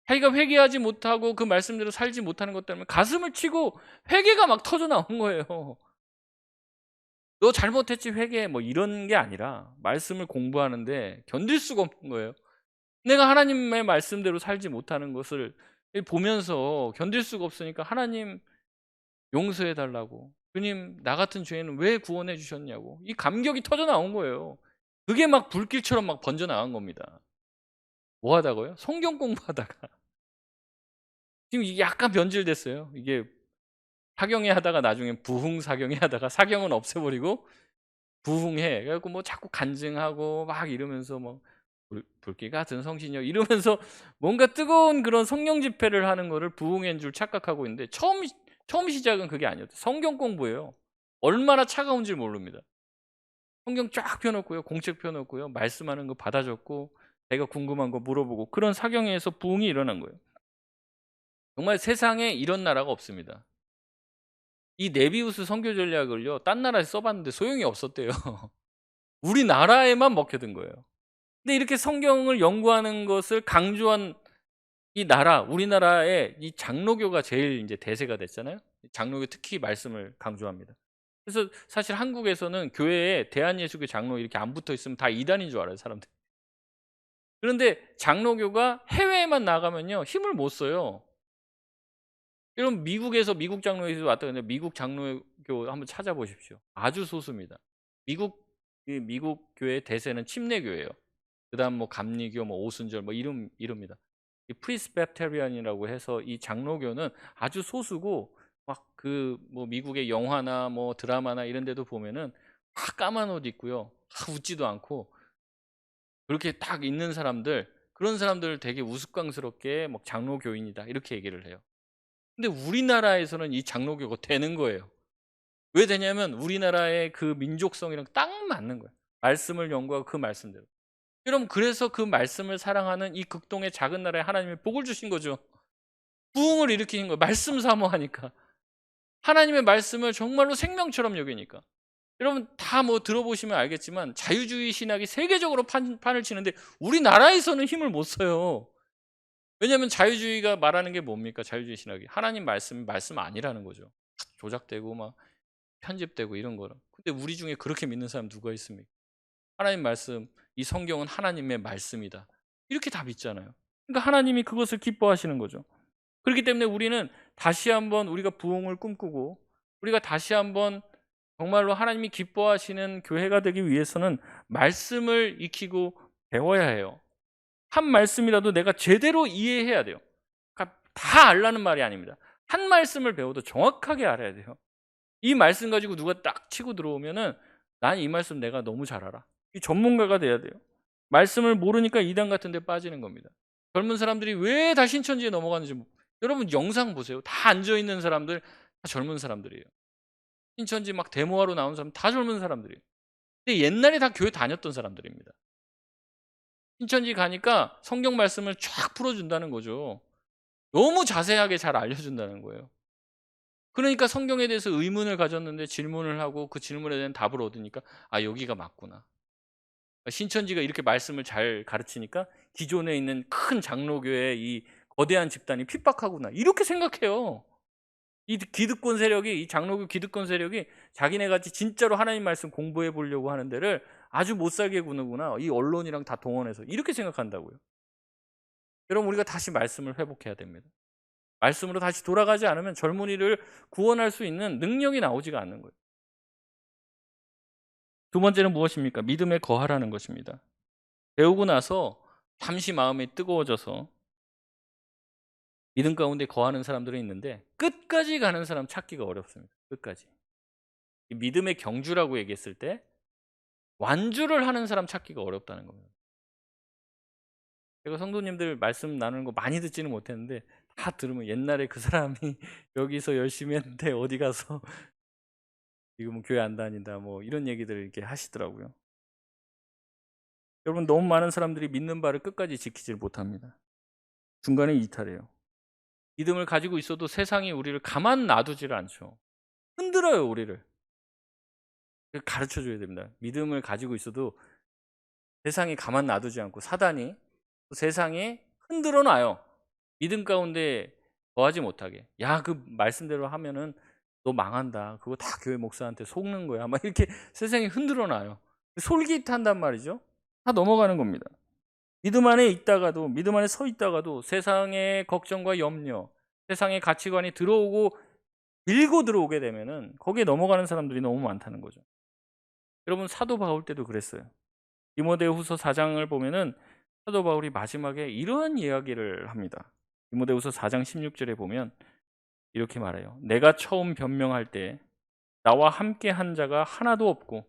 자기가 회개하지 못하고 그 말씀대로 살지 못하는 것 때문에 가슴을 치고 회개가 막 터져 나온 거예요. 너 잘못했지, 회개해, 뭐 이런 게 아니라 말씀을 공부하는데 견딜 수가 없는 거예요. 내가 하나님의 말씀대로 살지 못하는 것을 보면서 견딜 수가 없으니까 하나님 용서해 달라고, 주님 나 같은 죄인은 왜 구원해 주셨냐고, 이 감격이 터져 나온 거예요. 그게 막 불길처럼 막 번져 나간 겁니다. 뭐 하다고요? 성경 공부하다가. 지금 이게 약간 변질됐어요. 이게 사경회 하다가 나중에 부흥 사경회 하다가 사경은 없애버리고 부흥회. 그래갖고 뭐 자꾸 간증하고 막 이러면서 뭐 불길 같은 성신여 이러면서 뭔가 뜨거운 그런 성령 집회를 하는 거를 부흥회인 줄 착각하고 있는데 처음 시작은 그게 아니었어요. 성경 공부예요. 얼마나 차가운지 모릅니다. 성경 쫙 펴놓고요, 공책 펴놓고요, 말씀하는 거 받아 적고 내가 궁금한 거 물어보고, 그런 사경회에서 부흥이 일어난 거예요. 정말 세상에 이런 나라가 없습니다. 이 네비우스 선교 전략을요, 딴 나라에서 써봤는데 소용이 없었대요. 우리나라에만 먹혀든 거예요. 근데 이렇게 성경을 연구하는 것을 강조한 이 나라, 우리나라의 이 장로교가 제일 이제 대세가 됐잖아요. 장로교 특히 말씀을 강조합니다. 그래서 사실 한국에서는 교회에 대한예수교 장로 이렇게 안 붙어 있으면 다 이단인 줄 알아요, 사람들. 그런데 장로교가 해외에만 나가면요, 힘을 못 써요. 여러분, 미국에서 미국 장로교에서 왔다 근데 미국 장로교 한번 찾아보십시오. 아주 소수입니다. 미국 교회 대세는 침례교예요. 그다음 뭐 감리교, 뭐 오순절 뭐 이릅니다. 이 프리스베테리안이라고 해서 이 장로교는 아주 소수고, 막 그 뭐 미국의 영화나 뭐 드라마나 이런 데도 보면은 막 까만 옷 입고요, 웃지도 않고 그렇게 딱 있는 사람들, 그런 사람들을 되게 우스꽝스럽게 막 장로교인이다 이렇게 얘기를 해요. 근데 우리나라에서는 이 장로교가 되는 거예요. 왜 되냐면 우리나라의 그 민족성이랑 딱 맞는 거예요. 말씀을 연구하고 그 말씀대로. 여러분, 그래서 그 말씀을 사랑하는 이 극동의 작은 나라에 하나님이 복을 주신 거죠. 부흥을 일으키는 거예요. 말씀 사모하니까. 하나님의 말씀을 정말로 생명처럼 여기니까. 여러분, 다 뭐 들어보시면 알겠지만 자유주의 신학이 세계적으로 판을 치는데 우리나라에서는 힘을 못 써요. 왜냐하면 자유주의가 말하는 게 뭡니까? 자유주의 신학이 하나님 말씀 아니라는 거죠. 조작되고 막 편집되고 이런 거라. 근데 우리 중에 그렇게 믿는 사람 누가 있습니까? 하나님 말씀, 이 성경은 하나님의 말씀이다, 이렇게 다 믿잖아요. 그러니까 하나님이 그것을 기뻐하시는 거죠. 그렇기 때문에 우리는 다시 한번 우리가 부흥을 꿈꾸고 우리가 다시 한번 정말로 하나님이 기뻐하시는 교회가 되기 위해서는 말씀을 익히고 배워야 해요. 한 말씀이라도 내가 제대로 이해해야 돼요. 그러니까 다 알라는 말이 아닙니다. 한 말씀을 배워도 정확하게 알아야 돼요. 이 말씀 가지고 누가 딱 치고 들어오면은 난 이 말씀 내가 너무 잘 알아, 이 전문가가 돼야 돼요. 말씀을 모르니까 이단 같은 데 빠지는 겁니다. 젊은 사람들이 왜 다 신천지에 넘어가는지 여러분 영상 보세요. 다 앉아있는 사람들 다 젊은 사람들이에요. 신천지 막 데모하러 나온 사람 다 젊은 사람들이에요. 근데 옛날에 다 교회 다녔던 사람들입니다. 신천지 가니까 성경 말씀을 쫙 풀어준다는 거죠. 너무 자세하게 잘 알려준다는 거예요. 그러니까 성경에 대해서 의문을 가졌는데 질문을 하고 그 질문에 대한 답을 얻으니까 아, 여기가 맞구나. 신천지가 이렇게 말씀을 잘 가르치니까 기존에 있는 큰 장로교의 이 거대한 집단이 핍박하구나. 이렇게 생각해요. 이 기득권 세력이, 이 장로교 기득권 세력이 자기네 같이 진짜로 하나님 말씀 공부해 보려고 하는 데를 아주 못 살게 구는구나. 이 언론이랑 다 동원해서 이렇게 생각한다고요. 여러분, 우리가 다시 말씀을 회복해야 됩니다. 말씀으로 다시 돌아가지 않으면 젊은이를 구원할 수 있는 능력이 나오지가 않는 거예요. 두 번째는 무엇입니까? 믿음에 거하라는 것입니다. 배우고 나서 잠시 마음이 뜨거워져서 믿음 가운데 거하는 사람들은 있는데 끝까지 가는 사람 찾기가 어렵습니다. 끝까지. 이 믿음의 경주라고 얘기했을 때 완주를 하는 사람 찾기가 어렵다는 겁니다. 제가 성도님들 말씀 나누는 거 많이 듣지는 못했는데 다 들으면 옛날에 그 사람이 여기서 열심히 했는데 어디 가서 지금은 교회 안 다닌다 뭐 이런 얘기들을 이렇게 하시더라고요. 여러분, 너무 많은 사람들이 믿는 바를 끝까지 지키질 못합니다. 중간에 이탈해요. 믿음을 가지고 있어도 세상이 우리를 가만 놔두지를 않죠. 흔들어요, 우리를. 가르쳐 줘야 됩니다. 믿음을 가지고 있어도 세상이 가만 놔두지 않고 사단이 세상에 흔들어 놔요. 믿음 가운데 거하지 못하게. 야, 그 말씀대로 하면은 너 망한다. 그거 다 교회 목사한테 속는 거야. 막 이렇게 세상이 흔들어 놔요. 솔깃한단 말이죠. 다 넘어가는 겁니다. 믿음 안에 있다가도, 믿음 안에 서 있다가도 세상의 걱정과 염려, 세상의 가치관이 들어오고 밀고 들어오게 되면은 거기에 넘어가는 사람들이 너무 많다는 거죠. 여러분, 사도 바울 때도 그랬어요. 디모데후서 4장을 보면은 사도 바울이 마지막에 이러한 이야기를 합니다. 디모데후서 4장 16절에 보면 이렇게 말해요. 내가 처음 변명할 때 나와 함께 한 자가 하나도 없고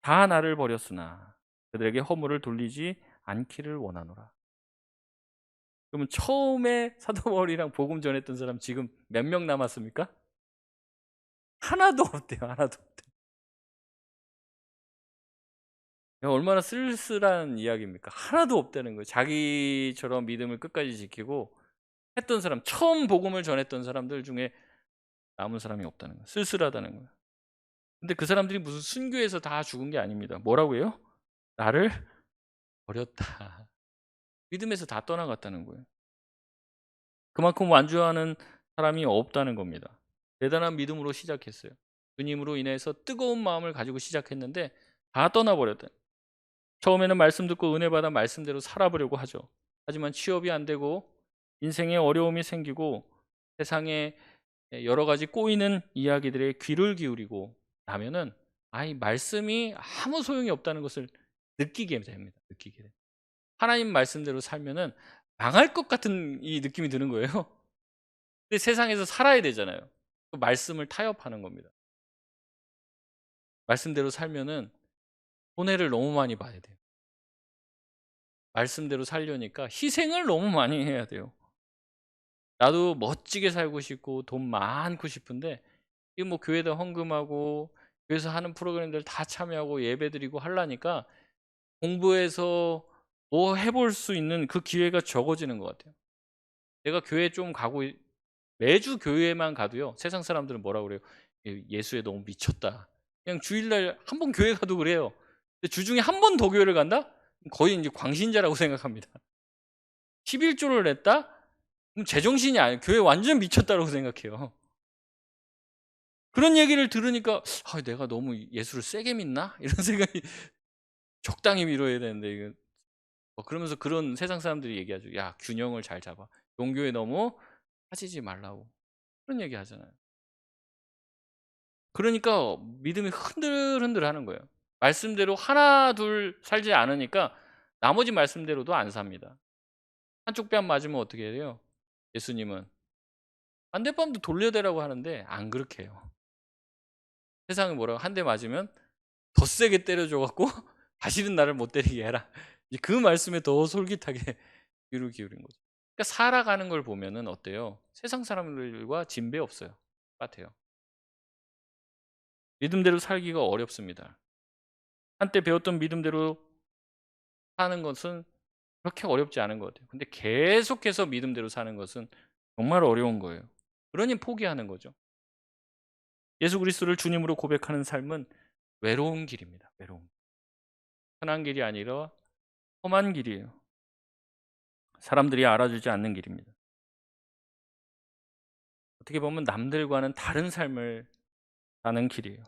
다 나를 버렸으나 그들에게 허물을 돌리지 않기를 원하노라. 그러면 처음에 사도 바울이랑 복음 전했던 사람 지금 몇 명 남았습니까? 하나도 없대요. 하나도 없대요. 얼마나 쓸쓸한 이야기입니까? 하나도 없다는 거예요. 자기처럼 믿음을 끝까지 지키고 했던 사람, 처음 복음을 전했던 사람들 중에 남은 사람이 없다는 거예요. 쓸쓸하다는 거예요. 근데 그 사람들이 무슨 순교해서 다 죽은 게 아닙니다. 뭐라고 해요? 나를 버렸다. 믿음에서 다 떠나갔다는 거예요. 그만큼 완주하는 사람이 없다는 겁니다. 대단한 믿음으로 시작했어요. 주님으로 인해서 뜨거운 마음을 가지고 시작했는데 다 떠나버렸다. 처음에는 말씀 듣고 은혜 받아 말씀대로 살아보려고 하죠. 하지만 취업이 안 되고 인생에 어려움이 생기고 세상에 여러 가지 꼬이는 이야기들에 귀를 기울이고 나면은 이 말씀이 아무 소용이 없다는 것을 느끼게 됩니다. 느끼게 돼요. 하나님 말씀대로 살면은 망할 것 같은 이 느낌이 드는 거예요. 근데 세상에서 살아야 되잖아요. 그 말씀을 타협하는 겁니다. 말씀대로 살면은 손해를 너무 많이 봐야 돼요. 말씀대로 살려니까 희생을 너무 많이 해야 돼요. 나도 멋지게 살고 싶고 돈 많고 싶은데 이 뭐 교회도 헌금하고 교회에서 하는 프로그램들 다 참여하고 예배드리고 하려니까 공부해서 뭐 해볼 수 있는 그 기회가 적어지는 것 같아요. 내가 교회 좀 가고 매주 교회만 가도요. 세상 사람들은 뭐라고 그래요? 예수에 너무 미쳤다. 그냥 주일날 한 번 교회 가도 그래요. 근데 주중에 한 번 더 교회를 간다? 거의 이제 광신자라고 생각합니다. 11조를 냈다? 그럼 제정신이 아니에요. 교회 완전 미쳤다라고 생각해요. 그런 얘기를 들으니까 내가 너무 예수를 세게 믿나? 이런 생각이 적당히 믿어야 되는데 이거 그러면서 그런 세상 사람들이 얘기하죠. 야, 균형을 잘 잡아. 종교에 너무 빠지지 말라고. 그런 얘기 하잖아요. 그러니까 믿음이 흔들흔들하는 거예요. 말씀대로 하나 둘 살지 않으니까 나머지 말씀대로도 안 삽니다. 한쪽 뺨 맞으면 어떻게 해요? 예수님은 반대뺨도 돌려대라고 하는데 안 그렇게 해요. 세상은 뭐라고 한 대 맞으면 더 세게 때려줘 갖고 다시는 나를 못 때리게 해라. 이제 그 말씀에 더 솔깃하게 귀를 기울인 거죠. 그러니까 살아가는 걸 보면은 어때요? 세상 사람들과 진배 없어요. 똑같아요. 믿음대로 살기가 어렵습니다. 한때 배웠던 믿음대로 사는 것은 그렇게 어렵지 않은 것 같아요. 근데 계속해서 믿음대로 사는 것은 정말 어려운 거예요. 그러니 포기하는 거죠. 예수 그리스도를 주님으로 고백하는 삶은 외로운 길입니다. 외로운. 편한 길이 아니라 험한 길이에요. 사람들이 알아주지 않는 길입니다. 어떻게 보면 남들과는 다른 삶을 사는 길이에요.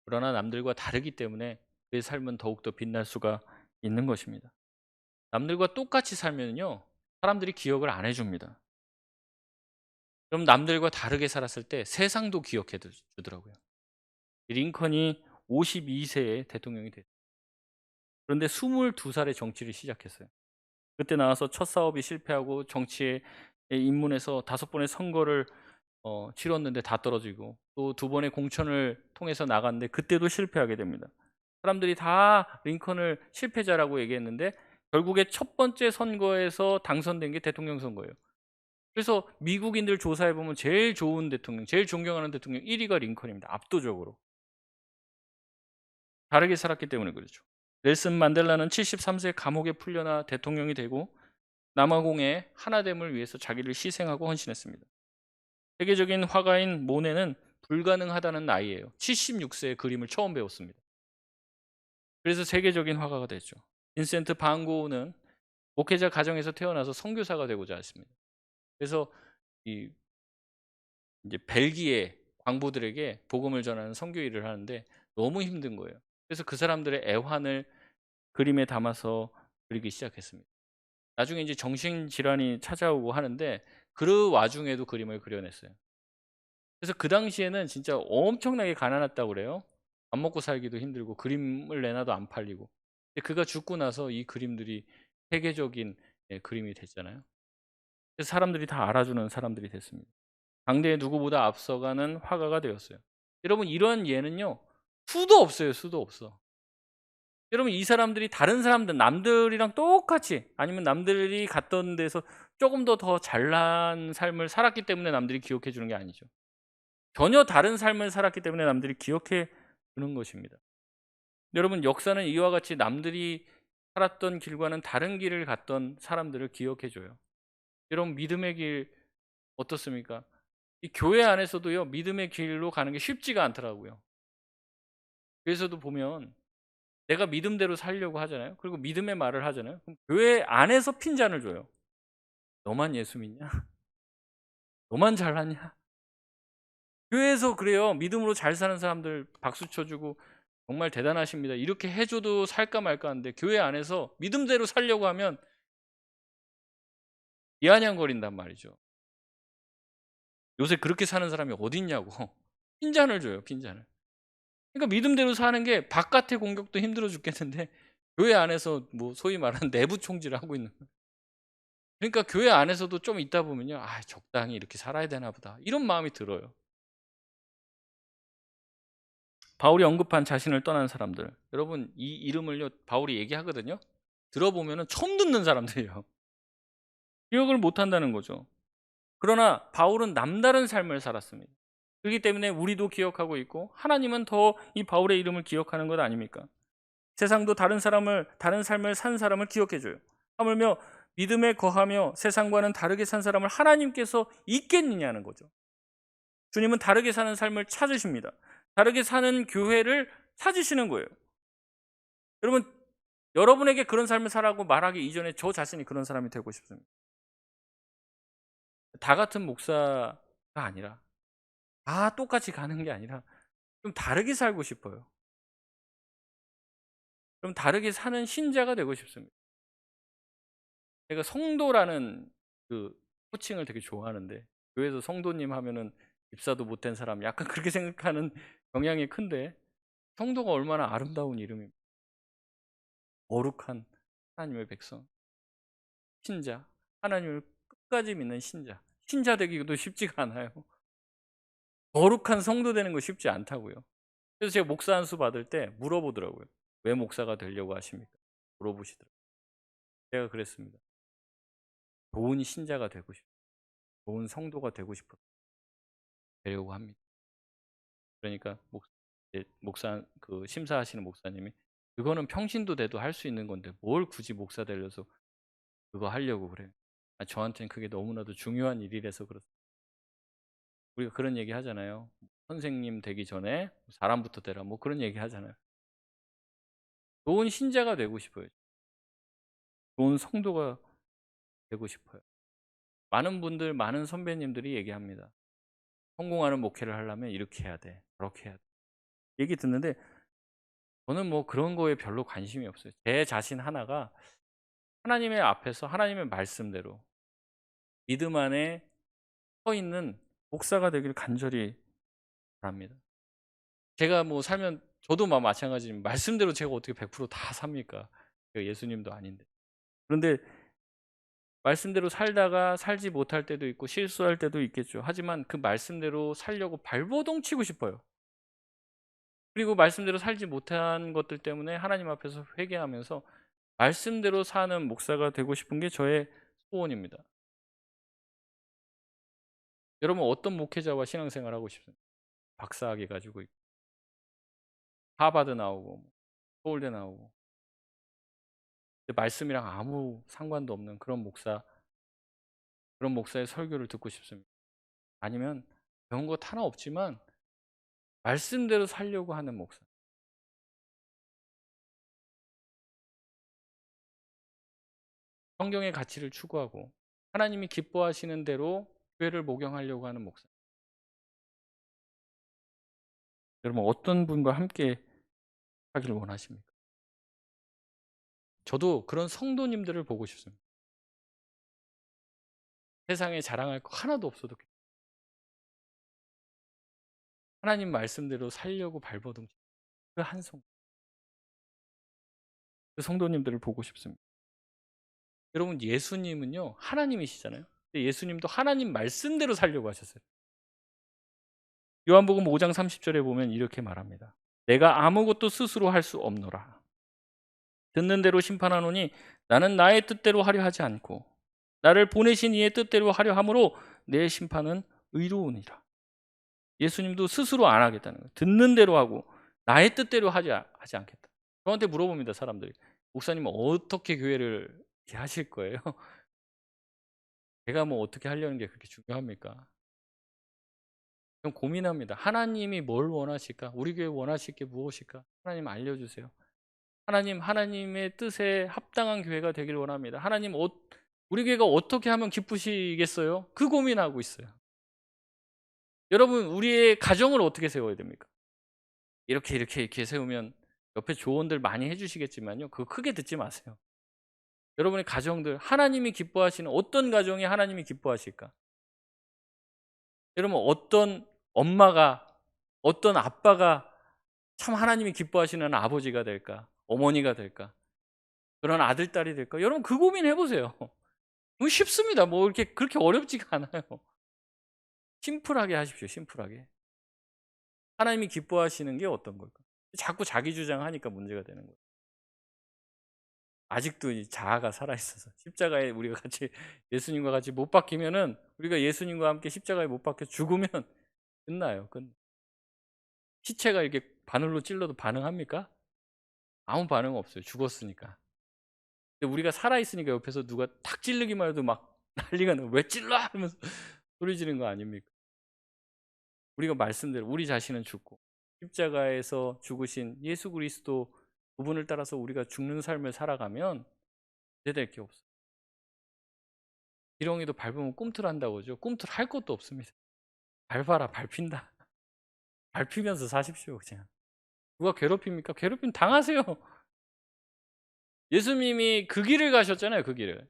그러나 남들과 다르기 때문에 그의 삶은 더욱더 빛날 수가 있는 것입니다. 남들과 똑같이 살면요, 사람들이 기억을 안 해줍니다. 그럼 남들과 다르게 살았을 때 세상도 기억해 주더라고요. 링컨이 52세에 대통령이 됐어요. 그런데 22살에 정치를 시작했어요. 그때 나와서 첫 사업이 실패하고 정치에 입문해서 5번의 선거를 치렀는데 다 떨어지고, 또 2번의 공천을 통해서 나갔는데 그때도 실패하게 됩니다. 사람들이 다 링컨을 실패자라고 얘기했는데 결국에 첫 번째 선거에서 당선된 게 대통령 선거예요. 그래서 미국인들 조사해 보면 제일 좋은 대통령, 제일 존경하는 대통령 1위가 링컨입니다. 압도적으로. 다르게 살았기 때문에 그렇죠. 넬슨 만델라는 73세 감옥에 풀려나 대통령이 되고 남아공의 하나됨을 위해서 자기를 희생하고 헌신했습니다. 세계적인 화가인 모네는 불가능하다는 나이에요. 76세에 그림을 처음 배웠습니다. 그래서 세계적인 화가가 됐죠. 빈센트 반 고흐는 목회자 가정에서 태어나서 선교사가 되고자 했습니다. 그래서 이 이제 벨기에 광부들에게 복음을 전하는 선교 일을 하는데 너무 힘든 거예요. 그래서 그 사람들의 애환을 그림에 담아서 그리기 시작했습니다. 나중에 이제 정신질환이 찾아오고 하는데 그 와중에도 그림을 그려냈어요. 그래서 그 당시에는 진짜 엄청나게 가난했다고 그래요. 밥 먹고 살기도 힘들고 그림을 내놔도 안 팔리고. 근데 그가 죽고 나서 이 그림들이 세계적인 그림이 됐잖아요. 그래서 사람들이 다 알아주는 사람들이 됐습니다. 당대의 누구보다 앞서가는 화가가 되었어요. 여러분, 이러한 예는요, 수도 없어요. 수도 없어. 여러분, 이 사람들이 다른 사람들, 남들이랑 똑같이, 아니면 남들이 갔던 데서 조금 더 잘난 삶을 살았기 때문에 남들이 기억해 주는 게 아니죠. 전혀 다른 삶을 살았기 때문에 남들이 기억해 주는 것입니다. 여러분, 역사는 이와 같이 남들이 살았던 길과는 다른 길을 갔던 사람들을 기억해 줘요. 여러분, 믿음의 길 어떻습니까? 이 교회 안에서도요, 믿음의 길로 가는 게 쉽지가 않더라고요. 그래서도 보면 내가 믿음대로 살려고 하잖아요. 그리고 믿음의 말을 하잖아요. 그럼 교회 안에서 핀잔을 줘요. 너만 예수 믿냐? 너만 잘났냐? 교회에서 그래요. 믿음으로 잘 사는 사람들 박수 쳐주고 정말 대단하십니다. 이렇게 해줘도 살까 말까 하는데 교회 안에서 믿음대로 살려고 하면 이아냥거린단 말이죠. 요새 그렇게 사는 사람이 어디 있냐고. 핀잔을 줘요. 핀잔을. 그러니까 믿음대로 사는 게 바깥의 공격도 힘들어 죽겠는데 교회 안에서 뭐 소위 말하는 내부 총질을 하고 있는 거예요. 그러니까 교회 안에서도 좀 있다 보면요, 아, 적당히 이렇게 살아야 되나 보다, 이런 마음이 들어요. 바울이 언급한 자신을 떠난 사람들, 여러분 이 이름을요 바울이 얘기하거든요. 들어보면은 처음 듣는 사람들이에요. 기억을 못 한다는 거죠. 그러나 바울은 남다른 삶을 살았습니다. 그렇기 때문에 우리도 기억하고 있고 하나님은 더 이 바울의 이름을 기억하는 것 아닙니까? 세상도 다른 삶을 산 사람을 기억해 줘요. 하물며 믿음에 거하며 세상과는 다르게 산 사람을 하나님께서 잊겠느냐는 거죠. 주님은 다르게 사는 삶을 찾으십니다. 다르게 사는 교회를 찾으시는 거예요. 여러분, 여러분에게 그런 삶을 살라고 말하기 이전에 저 자신이 그런 사람이 되고 싶습니다. 다 같은 목사가 아니라, 다 똑같이 가는 게 아니라 좀 다르게 살고 싶어요. 좀 다르게 사는 신자가 되고 싶습니다. 제가 성도라는 그 호칭을 되게 좋아하는데, 교회에서 성도님 하면은 입사도 못된 사람, 약간 그렇게 생각하는 경향이 큰데, 성도가 얼마나 아름다운 이름입니다. 거룩한 하나님의 백성, 신자, 하나님을 끝까지 믿는 신자. 신자 되기도 쉽지가 않아요. 거룩한 성도 되는 거 쉽지 않다고요. 그래서 제가 목사 안수 받을 때 물어보더라고요. 왜 목사가 되려고 하십니까? 물어보시더라고요. 제가 그랬습니다. 좋은 신자가 되고 싶어요. 좋은 성도가 되고 싶어 되려고 합니다. 그러니까 목사 그 심사하시는 목사님이 그거는 평신도 돼도 할 수 있는 건데 뭘 굳이 목사 되려서 그거 하려고 그래요. 저한테는 그게 너무나도 중요한 일이라서 그렇습니다. 우리가 그런 얘기 하잖아요. 선생님 되기 전에 사람부터 되라 뭐 그런 얘기 하잖아요. 좋은 신자가 되고 싶어요. 좋은 성도가 되고 싶어요. 많은 분들, 많은 선배님들이 얘기합니다. 성공하는 목회를 하려면 이렇게 해야 돼. 저렇게 해야 돼. 얘기 듣는데 저는 뭐 그런 거에 별로 관심이 없어요. 제 자신 하나가 하나님의 앞에서 하나님의 말씀대로 믿음 안에 서 있는 목사가 되길 간절히 바랍니다. 제가 뭐 살면 저도 마찬가지지만 말씀대로 제가 어떻게 100%다 삽니까? 제가 예수님도 아닌데. 그런데 말씀대로 살다가 살지 못할 때도 있고 실수할 때도 있겠죠. 하지만 그 말씀대로 살려고 발버둥 치고 싶어요. 그리고 말씀대로 살지 못한 것들 때문에 하나님 앞에서 회개하면서 말씀대로 사는 목사가 되고 싶은 게 저의 소원입니다. 여러분 어떤 목회자와 신앙생활 하고 싶습니까? 박사학위 가지고 있고 하버드 나오고 서울대 나오고 말씀이랑 아무 상관도 없는 그런 목사의 설교를 듣고 싶습니다. 아니면 배운 것 하나 없지만 말씀대로 살려고 하는 목사. 성경의 가치를 추구하고 하나님이 기뻐하시는 대로 교회를 목용하려고 하는 목사. 여러분 어떤 분과 함께 하기를 원하십니까? 저도 그런 성도님들을 보고 싶습니다. 세상에 자랑할 거 하나도 없어도 하나님 말씀대로 살려고 발버둥 그 한 그 성도님들을 보고 싶습니다. 여러분 예수님은요 하나님이시잖아요. 근데 예수님도 하나님 말씀대로 살려고 하셨어요. 요한복음 5장 30절에 보면 이렇게 말합니다. 내가 아무것도 스스로 할 수 없노라. 듣는 대로 심판하노니 나는 나의 뜻대로 하려 하지 않고 나를 보내신 이의 뜻대로 하려 함으로 내 심판은 의로우니라. 예수님도 스스로 안 하겠다는 거예요. 듣는 대로 하고 나의 뜻대로 하지 않겠다. 저한테 물어봅니다. 사람들이. 목사님 어떻게 교회를 이렇게 하실 거예요? 제가 뭐 어떻게 하려는 게 그렇게 중요합니까? 좀 고민합니다. 하나님이 뭘 원하실까? 우리 교회 원하실 게 무엇일까? 하나님 알려주세요. 하나님의 뜻에 합당한 교회가 되길 원합니다. 하나님, 우리 교회가 어떻게 하면 기쁘시겠어요? 그 고민하고 있어요. 여러분, 우리의 가정을 어떻게 세워야 됩니까? 이렇게 세우면 옆에 조언들 많이 해주시겠지만요. 그거 크게 듣지 마세요. 여러분의 가정들, 하나님이 기뻐하시는 어떤 가정이 하나님이 기뻐하실까? 여러분, 어떤 엄마가, 어떤 아빠가 참 하나님이 기뻐하시는 아버지가 될까? 어머니가 될까? 그런 아들, 딸이 될까? 여러분, 그 고민 해보세요. 쉽습니다. 뭐, 이렇게, 그렇게 어렵지가 않아요. 심플하게 하십시오, 심플하게. 하나님이 기뻐하시는 게 어떤 걸까? 자꾸 자기 주장하니까 문제가 되는 거예요. 아직도 이 자아가 살아있어서 십자가에 우리가 같이 예수님과 같이 못 박히면은 우리가 예수님과 함께 십자가에 못 박혀 죽으면 끝나요. 시체가 이렇게 바늘로 찔러도 반응합니까? 아무 반응 없어요. 죽었으니까. 근데 우리가 살아있으니까 옆에서 누가 탁 찌르기만 해도 막 난리가 나요. 왜 찔러? 하면서 소리 지르는 거 아닙니까? 우리가 말씀대로 우리 자신은 죽고 십자가에서 죽으신 예수 그리스도 그분을 따라서 우리가 죽는 삶을 살아가면 기대될 게 없어요. 지렁이도 밟으면 꿈틀한다고 하죠. 꿈틀 할 것도 없습니다. 밟아라, 밟힌다. 밟히면서 사십시오, 그냥. 누가 괴롭힙니까? 괴롭힘 당하세요. 예수님이 그 길을 가셨잖아요, 그 길을.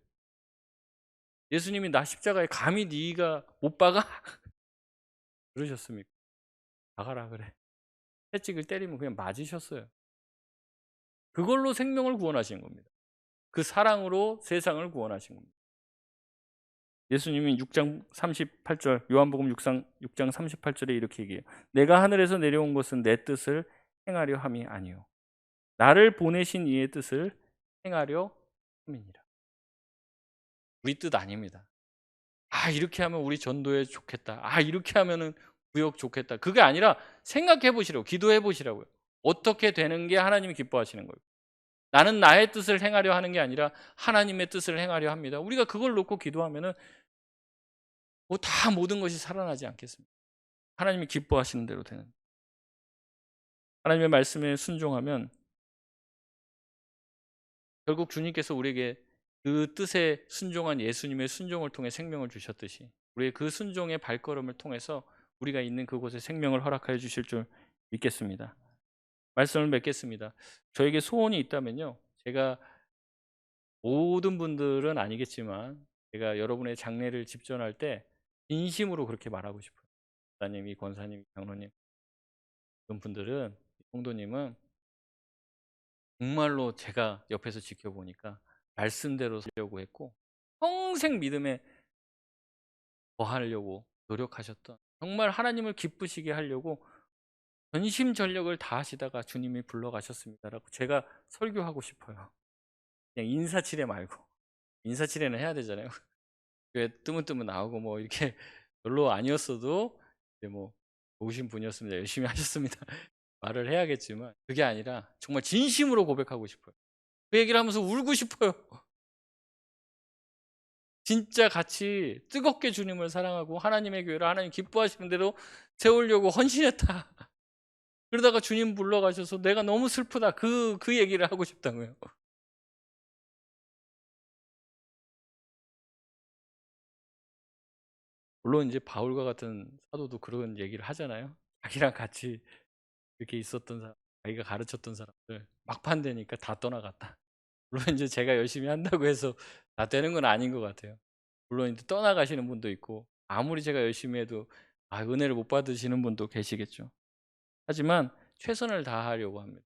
예수님이 나 십자가에 감히 네가 못 박아? 그러셨습니까? 박아라 그래. 채찍을 때리면 그냥 맞으셨어요. 그걸로 생명을 구원하신 겁니다. 그 사랑으로 세상을 구원하신 겁니다. 예수님이 6장 38절 요한복음 6장 38절에 이렇게 얘기해요. 내가 하늘에서 내려온 것은 내 뜻을 행하려 함이 아니요 나를 보내신 이의 뜻을 행하려 함이니라. 우리 뜻 아닙니다. 아 이렇게 하면 우리 전도에 좋겠다. 아 이렇게 하면은 구역 좋겠다. 그게 아니라 생각해 보시라고, 기도해 보시라고요. 어떻게 되는 게 하나님이 기뻐하시는 거예요. 나는 나의 뜻을 행하려 하는 게 아니라 하나님의 뜻을 행하려 합니다. 우리가 그걸 놓고 기도하면은 다 모든 것이 살아나지 않겠습니까? 하나님이 기뻐하시는 대로 되는. 하나님의 말씀에 순종하면 결국 주님께서 우리에게 그 뜻에 순종한 예수님의 순종을 통해 생명을 주셨듯이 우리의 그 순종의 발걸음을 통해서 우리가 있는 그곳에 생명을 허락하여 주실 줄 믿겠습니다. 말씀을 맺겠습니다. 저에게 소원이 있다면요, 제가 모든 분들은 아니겠지만 제가 여러분의 장례를 집전할 때 진심으로 그렇게 말하고 싶어요. 목사님, 이 권사님, 장로님, 그런 분들은, 성도님은 정말로 제가 옆에서 지켜보니까 말씀대로 살려고 했고 평생 믿음에 거하려고 노력하셨던, 정말 하나님을 기쁘시게 하려고 전심전력을 다하시다가 주님이 불러가셨습니다라고 제가 설교하고 싶어요. 그냥 인사치레 말고. 인사치레는 해야 되잖아요. 교회 뜨문뜨문 나오고 뭐 이렇게 별로 아니었어도 이제 뭐 좋으신 분이었습니다, 열심히 하셨습니다 말을 해야겠지만, 그게 아니라 정말 진심으로 고백하고 싶어요. 그 얘기를 하면서 울고 싶어요. 진짜 같이 뜨겁게 주님을 사랑하고 하나님의 교회를 하나님 기뻐하시는 대로 세우려고 헌신했다. 그러다가 주님 불러가셔서 내가 너무 슬프다, 그 얘기를 하고 싶다고요. 물론 이제 바울과 같은 사도도 그런 얘기를 하잖아요. 자기랑 같이 이렇게 있었던 사람, 자기가 가르쳤던 사람들 막판 되니까 다 떠나갔다. 물론 이제 제가 열심히 한다고 해서 다 되는 건 아닌 것 같아요. 물론 이제 떠나가시는 분도 있고 아무리 제가 열심히 해도 은혜를 못 받으시는 분도 계시겠죠. 하지만 최선을 다하려고 합니다.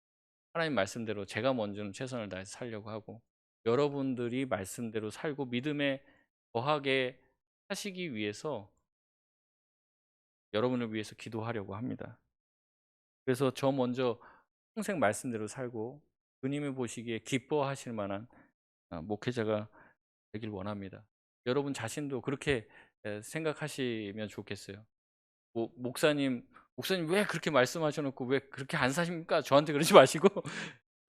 하나님 말씀대로 제가 먼저는 최선을 다해서 살려고 하고, 여러분들이 말씀대로 살고 믿음에 거하게 하시기 위해서 여러분을 위해서 기도하려고 합니다. 그래서 저 먼저 평생 말씀대로 살고 주님이 보시기에 기뻐하실 만한 목회자가 되길 원합니다. 여러분 자신도 그렇게 생각하시면 좋겠어요. 목사님 왜 그렇게 말씀하셔놓고 왜 그렇게 안 사십니까? 저한테 그러지 마시고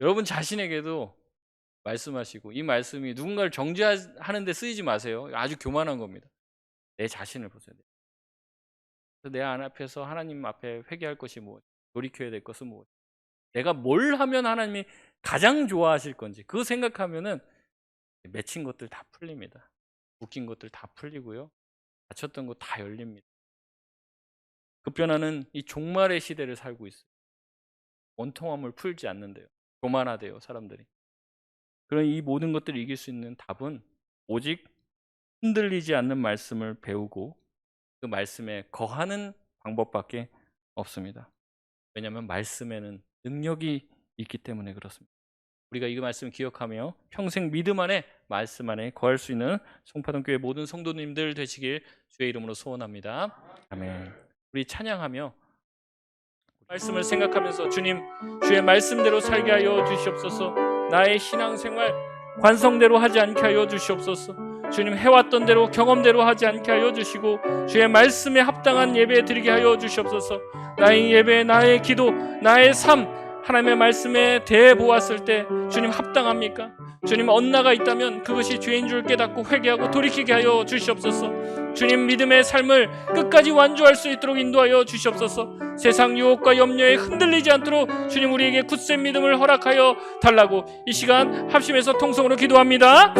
여러분 자신에게도 말씀하시고, 이 말씀이 누군가를 정죄하는 데 쓰이지 마세요. 아주 교만한 겁니다. 내 자신을 보세요. 내 앞에서 하나님 앞에 회개할 것이 무엇, 돌이켜야 될 것은 무엇, 내가 뭘 하면 하나님이 가장 좋아하실 건지 그거 생각하면은 맺힌 것들 다 풀립니다. 묶인 것들 다 풀리고요, 닫혔던 거 다 열립니다. 급변하는 이 종말의 시대를 살고 있어요. 원통함을 풀지 않는데요, 교만하대요 사람들이. 그런 이 모든 것들을 이길 수 있는 답은 오직 흔들리지 않는 말씀을 배우고 그 말씀에 거하는 방법밖에 없습니다. 왜냐하면 말씀에는 능력이 있기 때문에 그렇습니다. 우리가 이 말씀을 기억하며 평생 믿음 안에, 말씀 안에 거할 수 있는 송파동교회 모든 성도님들 되시길 주의 이름으로 소원합니다. 아멘. 우리 찬양하며 말씀을 생각하면서 주님, 주의 말씀대로 살게 하여 주시옵소서. 나의 신앙생활 관성대로 하지 않게 하여 주시옵소서. 주님, 해왔던 대로 경험대로 하지 않게 하여 주시고 주의 말씀에 합당한 예배 드리게 하여 주시옵소서. 나의 예배, 나의 기도, 나의 삶 하나님의 말씀에 대해 보았을 때 주님 합당합니까? 주님, 엇나가 있다면 그것이 죄인 줄 깨닫고 회개하고 돌이키게 하여 주시옵소서. 주님, 믿음의 삶을 끝까지 완주할 수 있도록 인도하여 주시옵소서. 세상 유혹과 염려에 흔들리지 않도록 주님 우리에게 굳센 믿음을 허락하여 달라고 이 시간 합심해서 통성으로 기도합니다.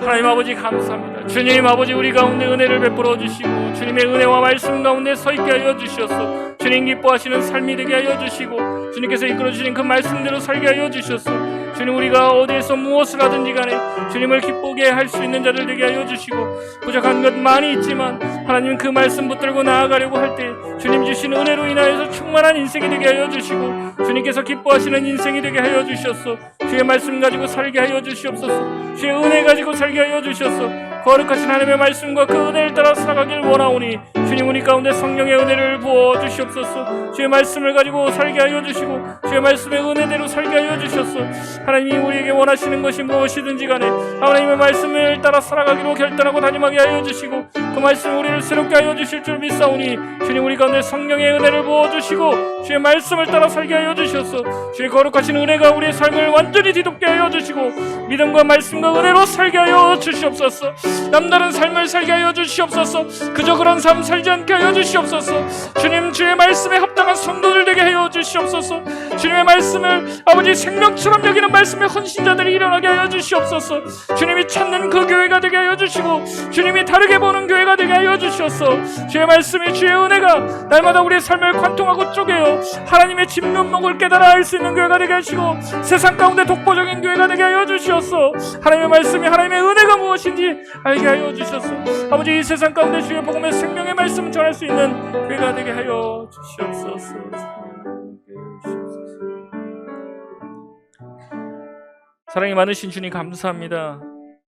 하나님 아버지 감사합니다. 주님 아버지, 우리 가운데 은혜를 베풀어 주시고 주님의 은혜와 말씀 가운데 서 있게 하여 주시옵소서. 주님 기뻐하시는 삶이 되게 하여 주시고 주님께서 이끌어 주신 그 말씀대로 살게 하여 주시옵소서. 주님, 우리가 어디에서 무엇을 하든지 간에 주님을 기쁘게 할 수 있는 자들 되게 하여 주시고, 부족한 것 많이 있지만 하나님 그 말씀 붙들고 나아가려고 할 때 주님 주신 은혜로 인하여서 충만한 인생이 되게 하여 주시고 주님께서 기뻐하시는 인생이 되게 하여 주시옵소서. 주의 말씀 가지고 살게 하여 주시옵소서. 주의 은혜 가지고 살게 하여 주시옵소서. 거룩하신 하나님의 말씀과 그 은혜를 따라 살아가길 원하오니 주님 우리 가운데 성령의 은혜를 부어 주시옵소서. 주의 말씀을 가지고 살게 하여 주시고 주의 말씀의 은혜대로 살게 하여 주셔서 하나님이 우리에게 원하시는 것이 무엇이든지 간에 하나님의 말씀을 따라 살아가기로 결단하고 다짐하게 하여 주시고 그 말씀 우리를 새롭게 하여 주실 줄 믿사오니 주님 우리 가운데 성령의 은혜를 부어 주시고 주의 말씀을 따라 살게 하여 주셔서 주의 거룩하신 은혜가 우리의 삶을 완전히 뒤덮게 하여 주시고 믿음과 말씀과 은혜로 살게 하여 주시옵소서. 남다른 삶을 살게 하여 주시옵소서. 그저 그런 삶 살지 않게 하여 주시옵소서. 주님 주의 말씀에 합당한 성도들 되게 하여 주시옵소서. 주님의 말씀을 아버지 생명처럼 여기는 말씀의 헌신자들이 일어나게 하여 주시옵소서. 주님이 찾는 그 교회가 되게 하여 주시고 주님이 다르게 보는 교회가 되게 하여 주시옵소서. 주의 말씀이 주의 은혜가 날마다 우리의 삶을 관통하고 쪼개어 하나님의 진면목을 깨달아 알 수 있는 교회가 되게 하시고 세상 가운데 독보적인 교회가 되게 하여 주시옵소서. 하나님의 말씀이 하나님의 은혜가 무엇인지 알게 하여 주셔서 아버지 이 세상 가운데 주의 복음의 생명의 말씀을 전할 수 있는 교회가 되게 하여 주시옵소서. 사랑이 많으신 주님 감사합니다.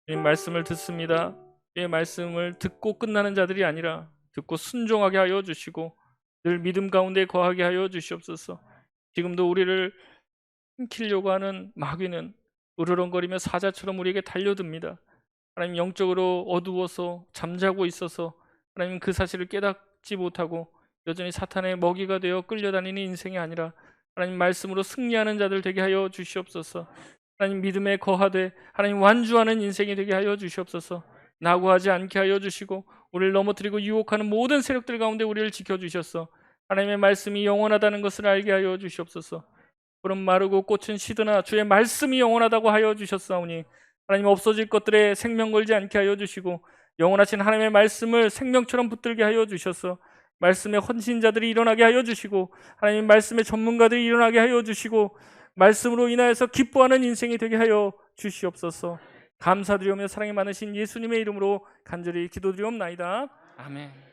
주님 말씀을 듣습니다. 주의 말씀을 듣고 끝나는 자들이 아니라 듣고 순종하게 하여 주시고 늘 믿음 가운데 거하게 하여 주시옵소서. 지금도 우리를 삼키려고 하는 마귀는 으르렁거리며 사자처럼 우리에게 달려듭니다. 하나님 영적으로 어두워서 잠자고 있어서 하나님 그 사실을 깨닫지 못하고 여전히 사탄의 먹이가 되어 끌려다니는 인생이 아니라 하나님 말씀으로 승리하는 자들 되게 하여 주시옵소서. 하나님 믿음에 거하되 하나님 완주하는 인생이 되게 하여 주시옵소서. 낙오하지 않게 하여 주시고 우리를 넘어뜨리고 유혹하는 모든 세력들 가운데 우리를 지켜주셔서 하나님의 말씀이 영원하다는 것을 알게 하여 주시옵소서. 푸른 마르고 꽃은 시드나 주의 말씀이 영원하다고 하여 주셨사오니 하나님 없어질 것들에 생명 걸지 않게 하여 주시고 영원하신 하나님의 말씀을 생명처럼 붙들게 하여 주셔서 말씀의 헌신자들이 일어나게 하여 주시고 하나님 말씀의 전문가들이 일어나게 하여 주시고 말씀으로 인하여서 기뻐하는 인생이 되게 하여 주시옵소서. 감사드리오며 사랑이 많으신 예수님의 이름으로 간절히 기도드리옵나이다. 아멘.